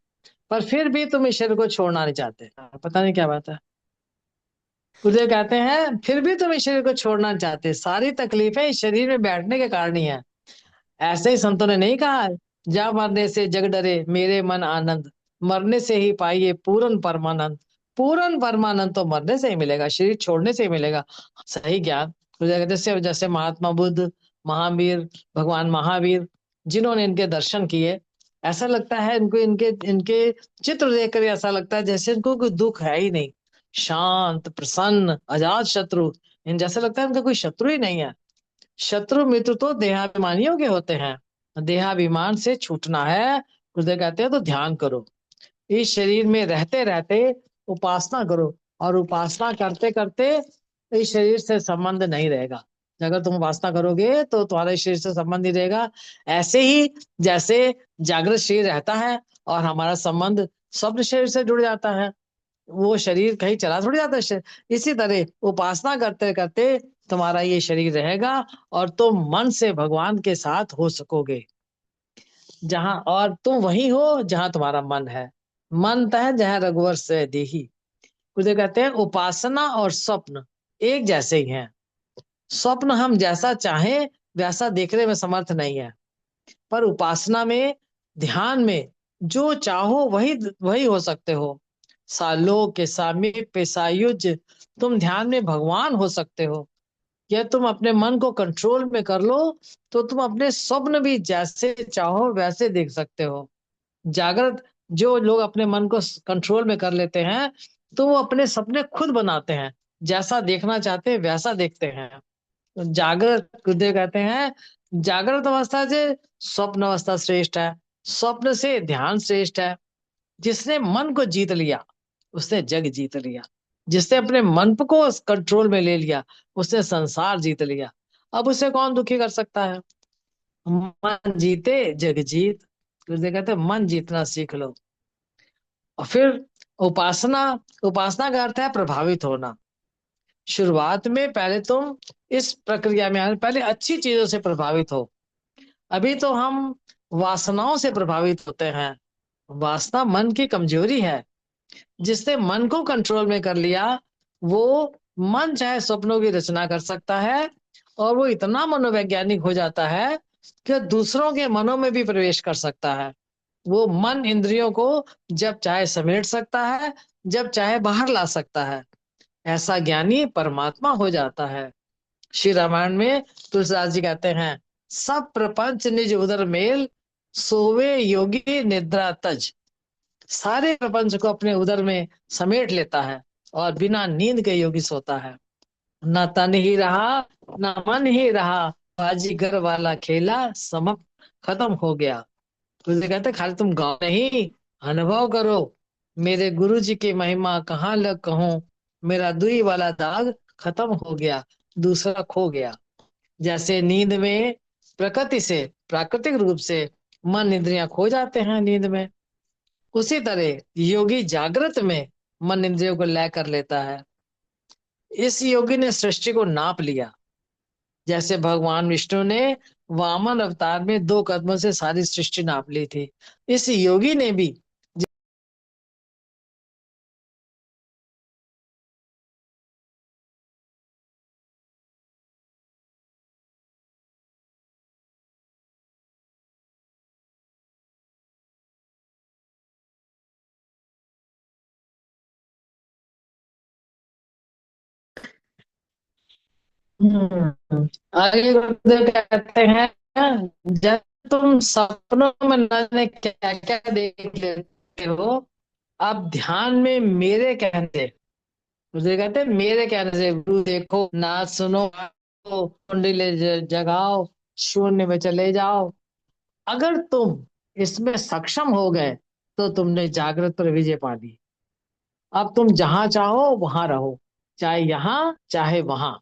पर फिर भी तुम इस शरीर को छोड़ना नहीं चाहते। पता नहीं क्या बात है। गुरुदेव कहते हैं, फिर भी तुम इस शरीर को छोड़ना नहीं चाहते। सारी तकलीफें इस शरीर में बैठने के कारण ही है। ऐसे ही संतों ने नहीं कहा, जा मरने से जग डरे मेरे मन आनंद, मरने से ही पाइए पूर्ण परमानंद। पूर्ण परमानंद तो मरने से ही मिलेगा, शरीर छोड़ने से ही मिलेगा। सही ज्ञान। जैसे जैसे महात्मा बुद्ध, महावीर, भगवान महावीर, जिन्होंने इनके दर्शन किए, ऐसा लगता है इनको, इनके इनके चित्र देखकर ऐसा लगता है जैसे इनको कोई दुख है ही नहीं। शांत, प्रसन्न, अजात शत्रु। इन जैसा लगता है इनका कोई शत्रु ही नहीं है। शत्रु मित्र तो देहाभिमानियों के होते हैं। देहाभिमान से छूटना है, गुरुदेव कहते हैं, तो ध्यान करो। इस शरीर में रहते रहते उपासना करो। और उपासना करते करते इस शरीर से संबंध नहीं रहेगा। अगर तुम उपासना करोगे तो तुम्हारा इस शरीर से संबंध नहीं रहेगा। ऐसे ही जैसे जागृत शरीर रहता है और हमारा संबंध स्वप्न शरीर से जुड़ जाता है, वो शरीर कहीं चला थोड़ी जाता है। इसी तरह उपासना करते करते तुम्हारा ये शरीर रहेगा और तुम मन से भगवान के साथ हो सकोगे। जहां और तुम वही हो जहां तुम्हारा मन है। मन तह जहां रघुवर से देही। कुछ कहते हैं उपासना और स्वप्न एक जैसे ही हैं। स्वप्न हम जैसा चाहें वैसा देखने में समर्थ नहीं है, पर उपासना में, ध्यान में जो चाहो वही वही हो सकते हो। सालों के सामीप्य सायुज, तुम ध्यान में भगवान हो सकते हो। या तुम अपने मन को कंट्रोल में कर लो तो तुम अपने स्वप्न भी जैसे चाहो वैसे देख सकते हो। जागृत जो लोग अपने मन को कंट्रोल में कर लेते हैं तो वो अपने सपने खुद बनाते हैं, जैसा देखना चाहते हैं वैसा देखते हैं। जागृत हृदय कहते हैं जागृत अवस्था से स्वप्न अवस्था श्रेष्ठ है, स्वप्न से ध्यान श्रेष्ठ है। जिसने मन को जीत लिया उसने जग जीत लिया। जिसने अपने मन को कंट्रोल में ले लिया उसने संसार जीत लिया। अब उसे कौन दुखी कर सकता है। मन जीते जग जीत। हृदय कहते हैं मन जीतना सीख लो। और फिर उपासना, उपासना का अर्थ है प्रभावित होना। शुरुआत में पहले तुम इस प्रक्रिया में आने पहले अच्छी चीजों से प्रभावित हो। अभी तो हम वासनाओं से प्रभावित होते हैं। वासना मन की कमजोरी है। जिसने मन को कंट्रोल में कर लिया वो मन चाहे सपनों की रचना कर सकता है और वो इतना मनोवैज्ञानिक हो जाता है कि दूसरों के मनों में भी प्रवेश कर सकता है। वो मन इंद्रियों को जब चाहे समेट सकता है, जब चाहे बाहर ला सकता है। ऐसा ज्ञानी परमात्मा हो जाता है। श्री रामायण में तुलसीदास जी कहते हैं सब प्रपंच निज उदर मेल, सोवे योगी निद्रा तज। सारे प्रपंच को अपने उदर में समेट लेता है और बिना नींद के योगी सोता है। न तन ही रहा न मन ही रहा, बाजीगर वाला खेला समाप्त खत्म हो गया। तो कहते हैं, खाली तुम गाओ नहीं, अनुभव करो। मेरे गुरु जी की महिमा कहाँ लग कहूं, मेरा दुई वाला दाग खत्म हो गया, दूसरा खो गया। जैसे नींद में प्रकृति से, प्राकृतिक रूप से मन इंद्रियां खो जाते हैं नींद में, उसी तरह योगी जागृत में मन इंद्रियों को लय कर लेता है। इस योगी ने सृष्टि को नाप लिया। जैसे भगवान विष्णु ने वामन अवतार में 2 कदमों से सारी सृष्टि नाप ली थी, इस योगी ने भी आगे गुरुदेव कहते हैं जब तुम सपनों में न जाने क्या क्या देख लेते हो, अब ध्यान में मेरे कहने से, गुरुदेव कहते हैं मेरे कहने से गुरु देखो नाच सुनो, कुंडली जगाओ, शून्य में चले जाओ। अगर तुम इसमें सक्षम हो गए तो तुमने जागृत पर विजय पा ली। अब तुम जहां चाहो वहां रहो, चाहे यहाँ चाहे वहां।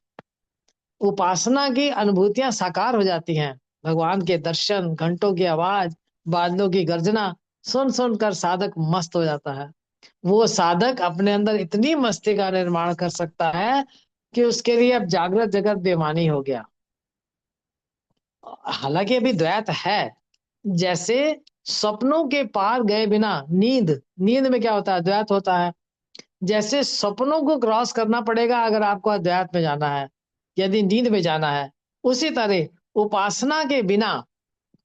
उपासना की अनुभूतियां साकार हो जाती हैं। भगवान के दर्शन, घंटों की आवाज, बादलों की गर्जना सुन सुनकर साधक मस्त हो जाता है। वो साधक अपने अंदर इतनी मस्ती का निर्माण कर सकता है कि उसके लिए अब जागृत जगत बेमानी हो गया। हालांकि अभी द्वैत है। जैसे सपनों के पार गए बिना नींद, नींद में क्या होता है, द्वैत होता है। जैसे सपनों को क्रॉस करना पड़ेगा अगर आपको अध्यात्म में जाना है, यदि नींद में जाना है, उसी तरह उपासना के बिना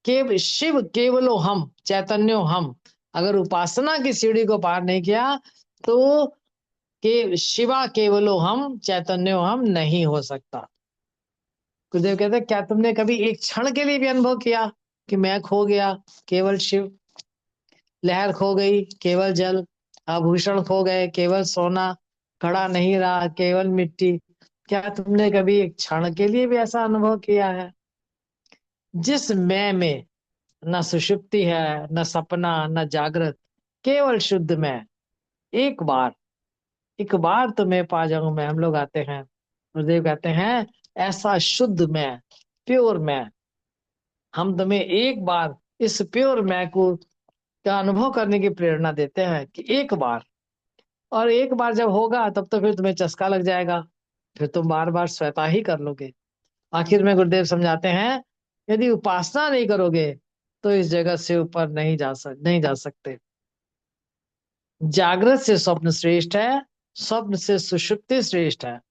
केवल शिव केवलो हम चैतन्यो हम, अगर उपासना की सीढ़ी को पार नहीं किया तो के शिवा केवलो हम चैतन्यो हम नहीं हो सकता। गुरुदेव कहते हैं क्या तुमने कभी एक क्षण के लिए भी अनुभव किया कि मैं खो गया, केवल शिव, लहर खो गई केवल जल, आभूषण खो गए केवल सोना, घड़ा नहीं रहा केवल मिट्टी। क्या तुमने कभी एक क्षण के लिए भी ऐसा अनुभव किया है। जिस मैं में न सुषुप्ति है, न सपना, न जागृत, केवल शुद्ध मैं, एक बार एक बार तो मैं पा जाऊं मैं। हम लोग आते हैं, गुरुदेव कहते हैं ऐसा शुद्ध मैं, प्योर मैं, हम तुम्हें एक बार इस प्योर मैं को का अनुभव करने की प्रेरणा देते हैं कि एक बार, और एक बार जब होगा तब तो फिर तुम्हें चस्का लग जाएगा, फिर तुम बार बार स्वतः ही कर लोगे। आखिर में गुरुदेव समझाते हैं यदि उपासना नहीं करोगे तो इस जगत से ऊपर नहीं जा सकते। जागृत से स्वप्न श्रेष्ठ है, स्वप्न से सुषुप्ति श्रेष्ठ है।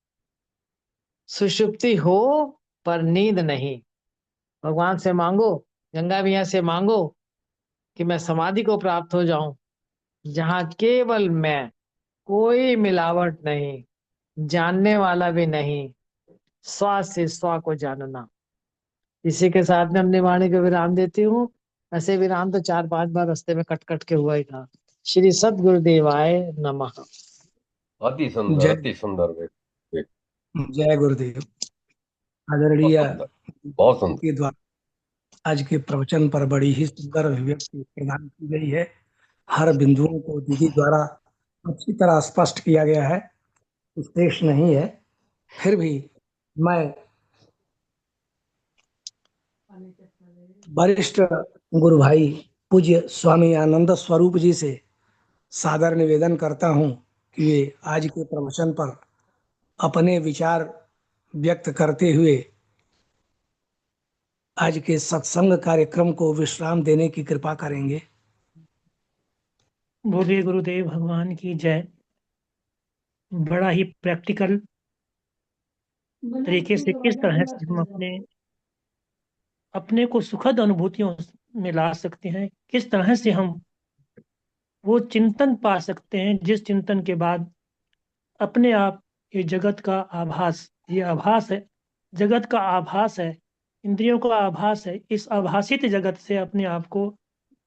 सुषुप्ति हो पर नींद नहीं। भगवान से मांगो, गंगा मैया से मांगो कि मैं समाधि को प्राप्त हो जाऊं, जहां केवल मैं, कोई मिलावट नहीं, जानने वाला भी नहीं, स्व से स्व को जानना। इसी के साथ में अपनी वाणी को विराम देती हूँ। ऐसे विराम तो 4-5 बार रास्ते में कट कट के हुआ ही था। श्री सद्गुरुदेवाय नमः। अति सुंदर, जय अति सुंदर जय गुरुदेव। बहुत आदरणीय सुंदर, बहुत सुंदर। के द्वारा आज के प्रवचन पर बड़ी ही सुंदर अभिव्यक्ति प्रदान की गई है। हर बिंदुओं को दीदी द्वारा अच्छी तरह स्पष्ट किया गया है, शेष नहीं है। फिर भी मैं वरिष्ठ गुरु भाई पूज्य स्वामी आनंद स्वरूप जी से सादर निवेदन करता हूं कि वे आज के प्रवचन पर अपने विचार व्यक्त करते हुए आज के सत्संग कार्यक्रम को विश्राम देने की कृपा करेंगे। बोलिए गुरुदेव भगवान की जय। बड़ा ही प्रैक्टिकल तरीके से किस तरह से हम अपने अपने को सुखद अनुभूतियों में ला सकते हैं, किस तरह से हम वो चिंतन पा सकते हैं जिस चिंतन के बाद अपने आप ये जगत का आभास, ये आभास है, जगत का आभास है, इंद्रियों का आभास है, इस आभासित जगत से अपने आप को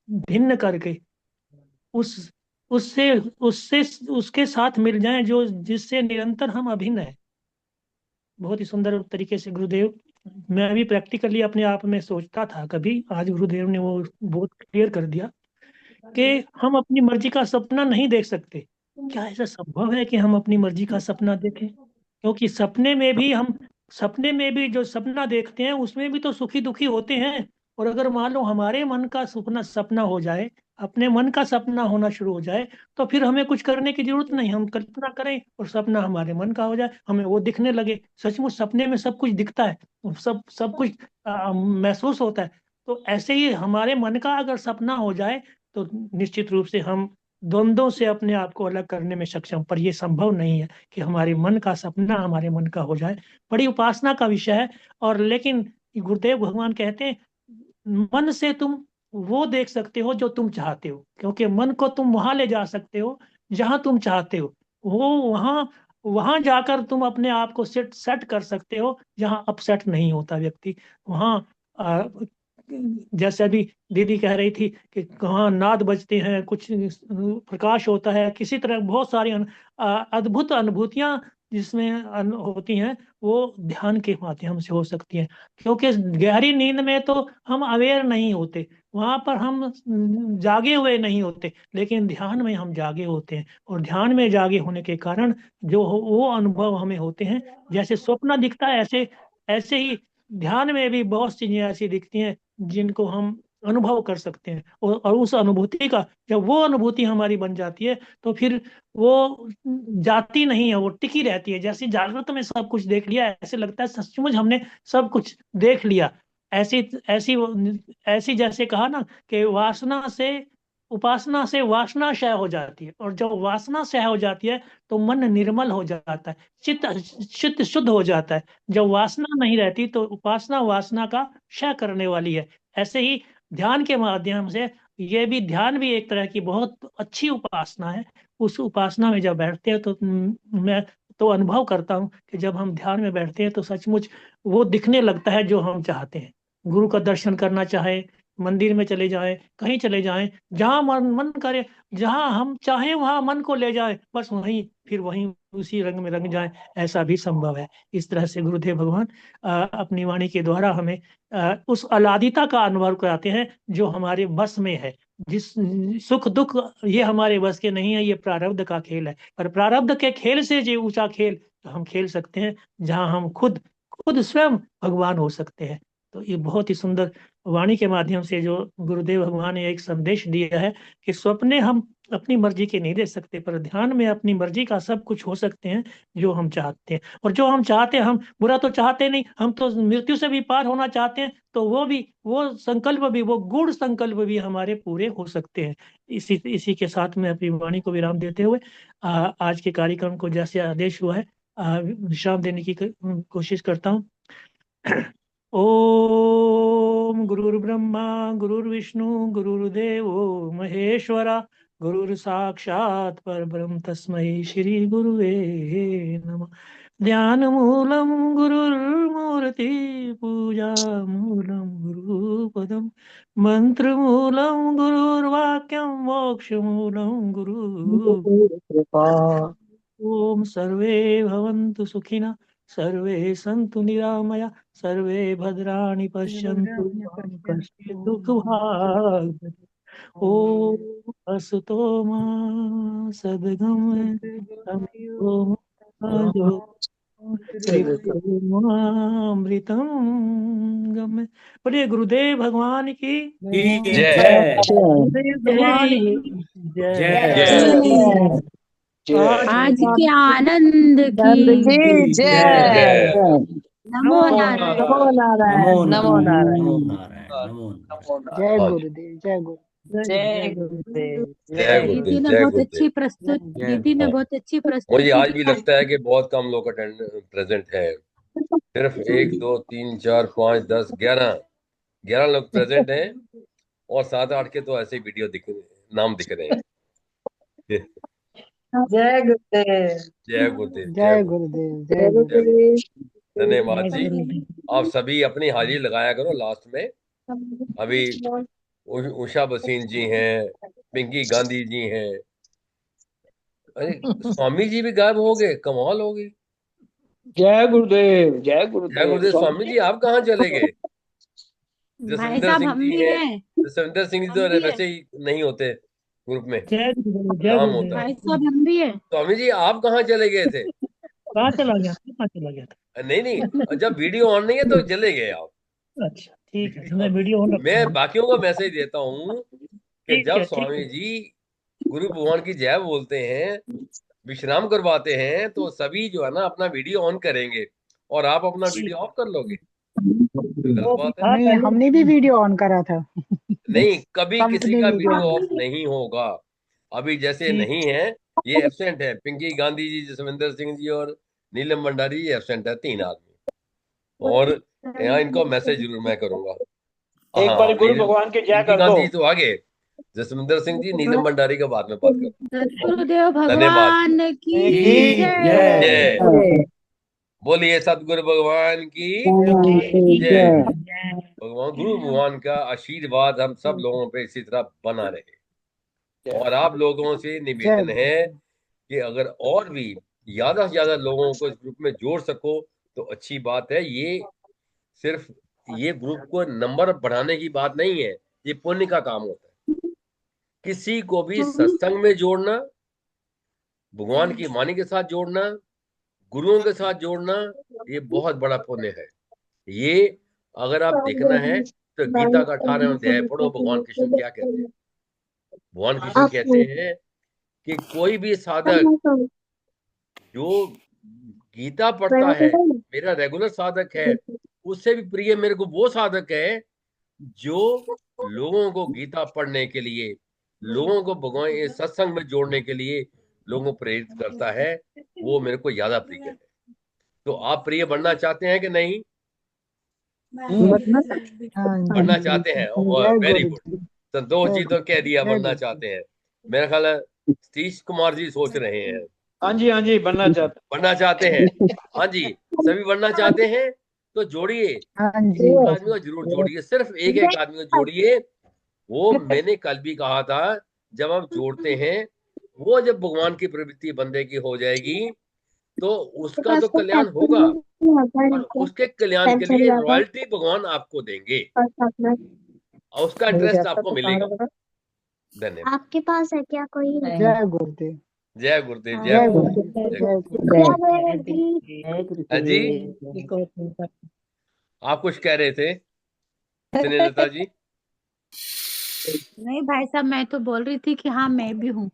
भिन्न करके उस उससे उससे उसके साथ मिल जाएं जो जिससे निरंतर हम अभिन्न है। बहुत ही सुंदर तरीके से गुरुदेव, मैं भी प्रैक्टिकली अपने आप में सोचता था कभी, आज गुरुदेव ने वो बहुत क्लियर कर दिया कि हम अपनी मर्जी का सपना नहीं देख सकते। क्या ऐसा संभव है कि हम अपनी मर्जी का सपना देखें? क्योंकि सपने में भी जो सपना देखते हैं उसमें भी तो सुखी दुखी होते हैं। और अगर मान लो हमारे मन का सपना सपना हो जाए, अपने मन का सपना होना शुरू हो जाए, तो फिर हमें कुछ करने की जरूरत नहीं, हम कल्पना करें और सपना हमारे मन का हो जाए, हमें वो दिखने लगे। सचमुच सपने में सब कुछ दिखता है, सब सब कुछ महसूस होता है। तो ऐसे ही हमारे मन का अगर सपना हो जाए तो निश्चित रूप से हम द्वंद्वों से अपने आप को अलग करने में सक्षम। पर यह संभव नहीं है कि हमारे मन का सपना हमारे मन का हो जाए। बड़ी उपासना का विषय है। और लेकिन गुरुदेव भगवान कहते हैं मन से तुम वो देख सकते हो जो तुम चाहते हो, क्योंकि मन को तुम वहां ले जा सकते हो जहां तुम चाहते हो। वो वहां वहां जाकर तुम अपने आप को सेट कर सकते हो जहां अपसेट नहीं होता व्यक्ति। वहां जैसे अभी दीदी कह रही थी कि कहाँ नाद बजते हैं, कुछ प्रकाश होता है, किसी तरह बहुत सारी अद्भुत अनुभूतियां जिसमें होती हैं, वो ध्यान के माध्यम से हो सकती हैं। क्योंकि गहरी नींद में तो हम अवेयर नहीं होते, वहां पर हम जागे हुए नहीं होते, लेकिन ध्यान में हम जागे होते हैं। और ध्यान में जागे होने के कारण जो वो अनुभव हमें होते हैं, जैसे स्वप्न दिखता है ऐसे ऐसे ही ध्यान में भी बहुत चीजें ऐसी दिखती हैं जिनको हम अनुभव कर सकते हैं। और उस अनुभूति का, जब वो अनुभूति हमारी बन जाती है तो फिर वो जाती नहीं है, वो टिकी रहती है। जैसे जागृत में सब कुछ देख लिया, ऐसे लगता है सचमुच हमने सब कुछ देख लिया। ऐसी ऐसी ऐसी जैसे कहा ना कि उपासना से वासना क्षय हो जाती है, और जब वासना क्षय हो जाती है तो मन निर्मल हो जाता है, चित्त शुद्ध हो जाता है। जब वासना नहीं रहती तो उपासना वासना का क्षय करने वाली है। ऐसे ही ध्यान के माध्यम से, ये भी ध्यान भी एक तरह की बहुत अच्छी उपासना है। उस उपासना में जब बैठते हैं तो मैं तो अनुभव करता हूँ कि जब हम ध्यान में बैठते हैं तो सचमुच वो दिखने लगता है जो हम चाहते हैं। गुरु का दर्शन करना चाहे मंदिर में चले जाएं, कहीं चले जाएं, जहां मन करे, जहां हम चाहें वहां मन को ले जाए, बस वहीं उसी रंग में रंग जाए, ऐसा भी संभव है। इस तरह से गुरुदेव भगवान अपनी वाणी के द्वारा हमें उस अलादिता का अनुभव कराते हैं जो हमारे बस में है। जिस सुख दुख ये हमारे बस के नहीं है, ये प्रारब्ध का खेल है, पर प्रारब्ध के खेल से जो ऊंचा खेल तो हम खेल सकते हैं जहां हम खुद खुद स्वयं भगवान हो सकते हैं। तो ये बहुत ही सुंदर वाणी के माध्यम से जो गुरुदेव भगवान ने एक संदेश दिया है कि स्वप्ने हम अपनी मर्जी के नहीं दे सकते, पर ध्यान में अपनी मर्जी का सब कुछ हो सकते हैं जो हम चाहते हैं। और जो हम चाहते हैं, हम बुरा तो चाहते नहीं, हम तो मृत्यु से भी पार होना चाहते हैं, तो वो संकल्प भी, वो गूढ़ संकल्प भी हमारे पूरे हो सकते हैं। इसी के साथ में अपनी वाणी को विराम देते हुए आज के कार्यक्रम को जैसे आदेश हुआ है विश्राम देने की कोशिश करता हूँ। ओम गुरुर्ब्रह्मा गुरुर्विष्णु गुरुर्देवो महेश्वरा, गुरुर साक्षात् परब्रह्म तस्मै श्री गुरुवे नमः। ध्यान मूलम गुरुर्मूर्ति, पूजा मूलम गुरुपदम, मंत्र मूलम गुरुर्वाक्यम, मोक्ष मूलम गुरु कृपा। ओम सर्वे भवन्तु सुखिनः, सर्वे सन्तु निरामया, सर्वे भद्राणि पश्यन्तु मा कश्चित् दुःखभाग् भवेत्। ओम असतो मा सद्गमय तमसो मा ज्योतिर्गमयमृतं गमय। बोलिए गुरुदेव भगवान की, जय जय गुरुदेव भगवान की जय जय आज आज का के आनंद नंद की की जय जय नमो नारायण। नमो नारायण, नमो नारायण, नमो नारायण, नमो नारायण। जय हाँ जी, गुरुदेव, जय गुरु। जय गुरुदेव, जय जय दीदी गुरुदेव ने जय बहुत अच्छी गुरुदेव। दीदी ने हाँ, बहुत अच्छी मुझे प्रस्तुति आज भी की है। लगता है कि बहुत कम लोग प्रेजेंट है। सिर्फ 1 2 3 4 5 10 11 लोग प्रेजेंट हैं, और 7 8 के तो ऐसे वीडियो नाम दिख रहे हैं। जय गुरुदेव, जय गुरुदेव जय जय गुरुदेव गुरुदेव, जय जय गुरुदेव। गुरुदेव। धन्यवाद जय जी। गुरुदेव। आप सभी अपनी हाजिरी लगाया करो लास्ट में। अभी उषा बसीन जी हैं, पिंकी गांधी जी हैं, अरे स्वामी जी भी गायब हो गए, कमाल हो गई। जय गुरुदेव, जय जय गुरुदेव। गुरुदेव स्वामी जी, आप कहाँ चले गए? भाई जसविंदर साहब सिंह हम जी भी हैं। हैं, जसविंदर सिंह जी हम तो भी हैं। वैसे ही नहीं होते ग्रुप में, जय गुरुदेव, जय काम गुरुदेव। होता है। भाई साहब हम भी हैं। स्वामी जी आप कहाँ चले गए थे? कहाँ चला गया था, कहाँ चला गया था? नहीं नहीं, जब वीडियो ऑन नहीं है तो चले गए आप। अच्छा ठीक है, तो मैं वीडियो ऑन रखता मैं हूँ। बाकियों को मैसेज देता हूँ कि ठीक जब है, ठीक स्वामी है। जी गुरु भगवान की जय बोलते हैं, विश्राम करवाते हैं, तो सभी जो है ना अपना वीडियो ऑन करेंगे, और आप अपना वीडियो ऑफ कर लोगे, गलत वो भी बात है। था नहीं, पहले। हमने भी वीडियो ऑन करा था। नहीं, कभी किसी कंपनी का वीडियो वीडियो ऑन ऑफ की। नहीं होगा। अभी जैसे ठीक। नहीं है, ये एब्सेंट है, पिंकी गांधी जी, जसविंदर सिंह जी और नीलम भंडारी जी एब्सेंट है, 3 आदमी। और यहाँ इनको मैसेज जरूर मैं करूंगा। एक हाँ, बार गुरु भगवान की जय पिंकी कर दो। गांधी जी तो आगे, जसविंदर सिंह जी, नीलम भंडारी का बाद में बात करता सतगुरुदेव हूँ। धन्यवाद जी। भगवान की की जय। जय। जय बोलिए सतगुरु भगवान की जय। जय। भगवान गुरु भगवान का आशीर्वाद हम सब लोगों पे इसी तरह बना रहे। और आप लोगों से जय निवेदन है गुरुदेव। कि अगर और भी ज्यादा से ज्यादा लोगों को इस ग्रुप में जोड़ सको तो अच्छी बात है। सिर्फ ये ग्रुप को नंबर बढ़ाने की बात नहीं है, ये पुण्य का काम होता है। किसी को भी सत्संग में जोड़ना, भगवान की वाणी के साथ जोड़ना, गुरुओं के साथ जोड़ना, ये बहुत बड़ा पुण्य है। ये अगर आप देखना है तो गीता का 18वां अध्याय पढ़ो, भगवान कृष्ण क्या कहते हैं। भगवान कृष्ण कहते हैं कि कोई भी साधक जो गीता पढ़ता है, मेरा रेगुलर साधक है, उससे भी प्रिय मेरे को वो साधक है जो लोगों को गीता पढ़ने के लिए, लोगों को भगवान ये सत्संग में जोड़ने के लिए लोगों को प्रेरित करता है, वो मेरे को ज्यादा प्रिय है। तो आप प्रिय बनना चाहते हैं कि नहीं? हाँ बनना जी। चाहते हैं, जय वेरी गुड। गुरुदेव, संतोष जय जी तो कह दिया जय बनना गुरुदेव। चाहते हैं। मेरा ख्याल है सतीश कुमार जी सोच रहे हैं हाँ जी, बनना चाहता। बनना चाहते हैं। हाँ जी, सभी बनना चाहते हैं। तो जोड़िए, हाँ जी एक आदमी को जरूर जोड़िए, सिर्फ एक आदमी को जोड़िए। वो मैंने कल भी कहा था, जब हम जोड़ते हैं, वो जब भगवान की प्रवृत्ति बंदे की हो जाएगी तो उसका तो कल्याण होगा, और उसके कल्याण के लिए रॉयल्टी भगवान आपको देंगे और उसका इंटरेस्ट आपको मिलेगा। धन्यवाद। आपके पास है क्या कोई? जय गुरुदेव। जय गुरुदेव, जय जय गुरुदेव, गुरुदेव। जय जय गुरुदेव। गुरुदेव। जी आप कुछ कह रहे थे स्नेहलता जी? नहीं भाई साहब, मैं तो बोल रही थी कि हाँ मैं भी हूँ।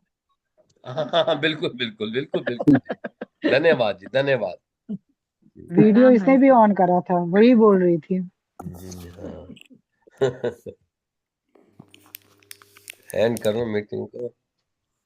हाँ, बिल्कुल बिल्कुल बिल्कुल बिल्कुल। धन्यवाद जी, धन्यवाद। वीडियो इसने भी ऑन करा था, वही बोल रही थी। एंड करो मीटिंग को।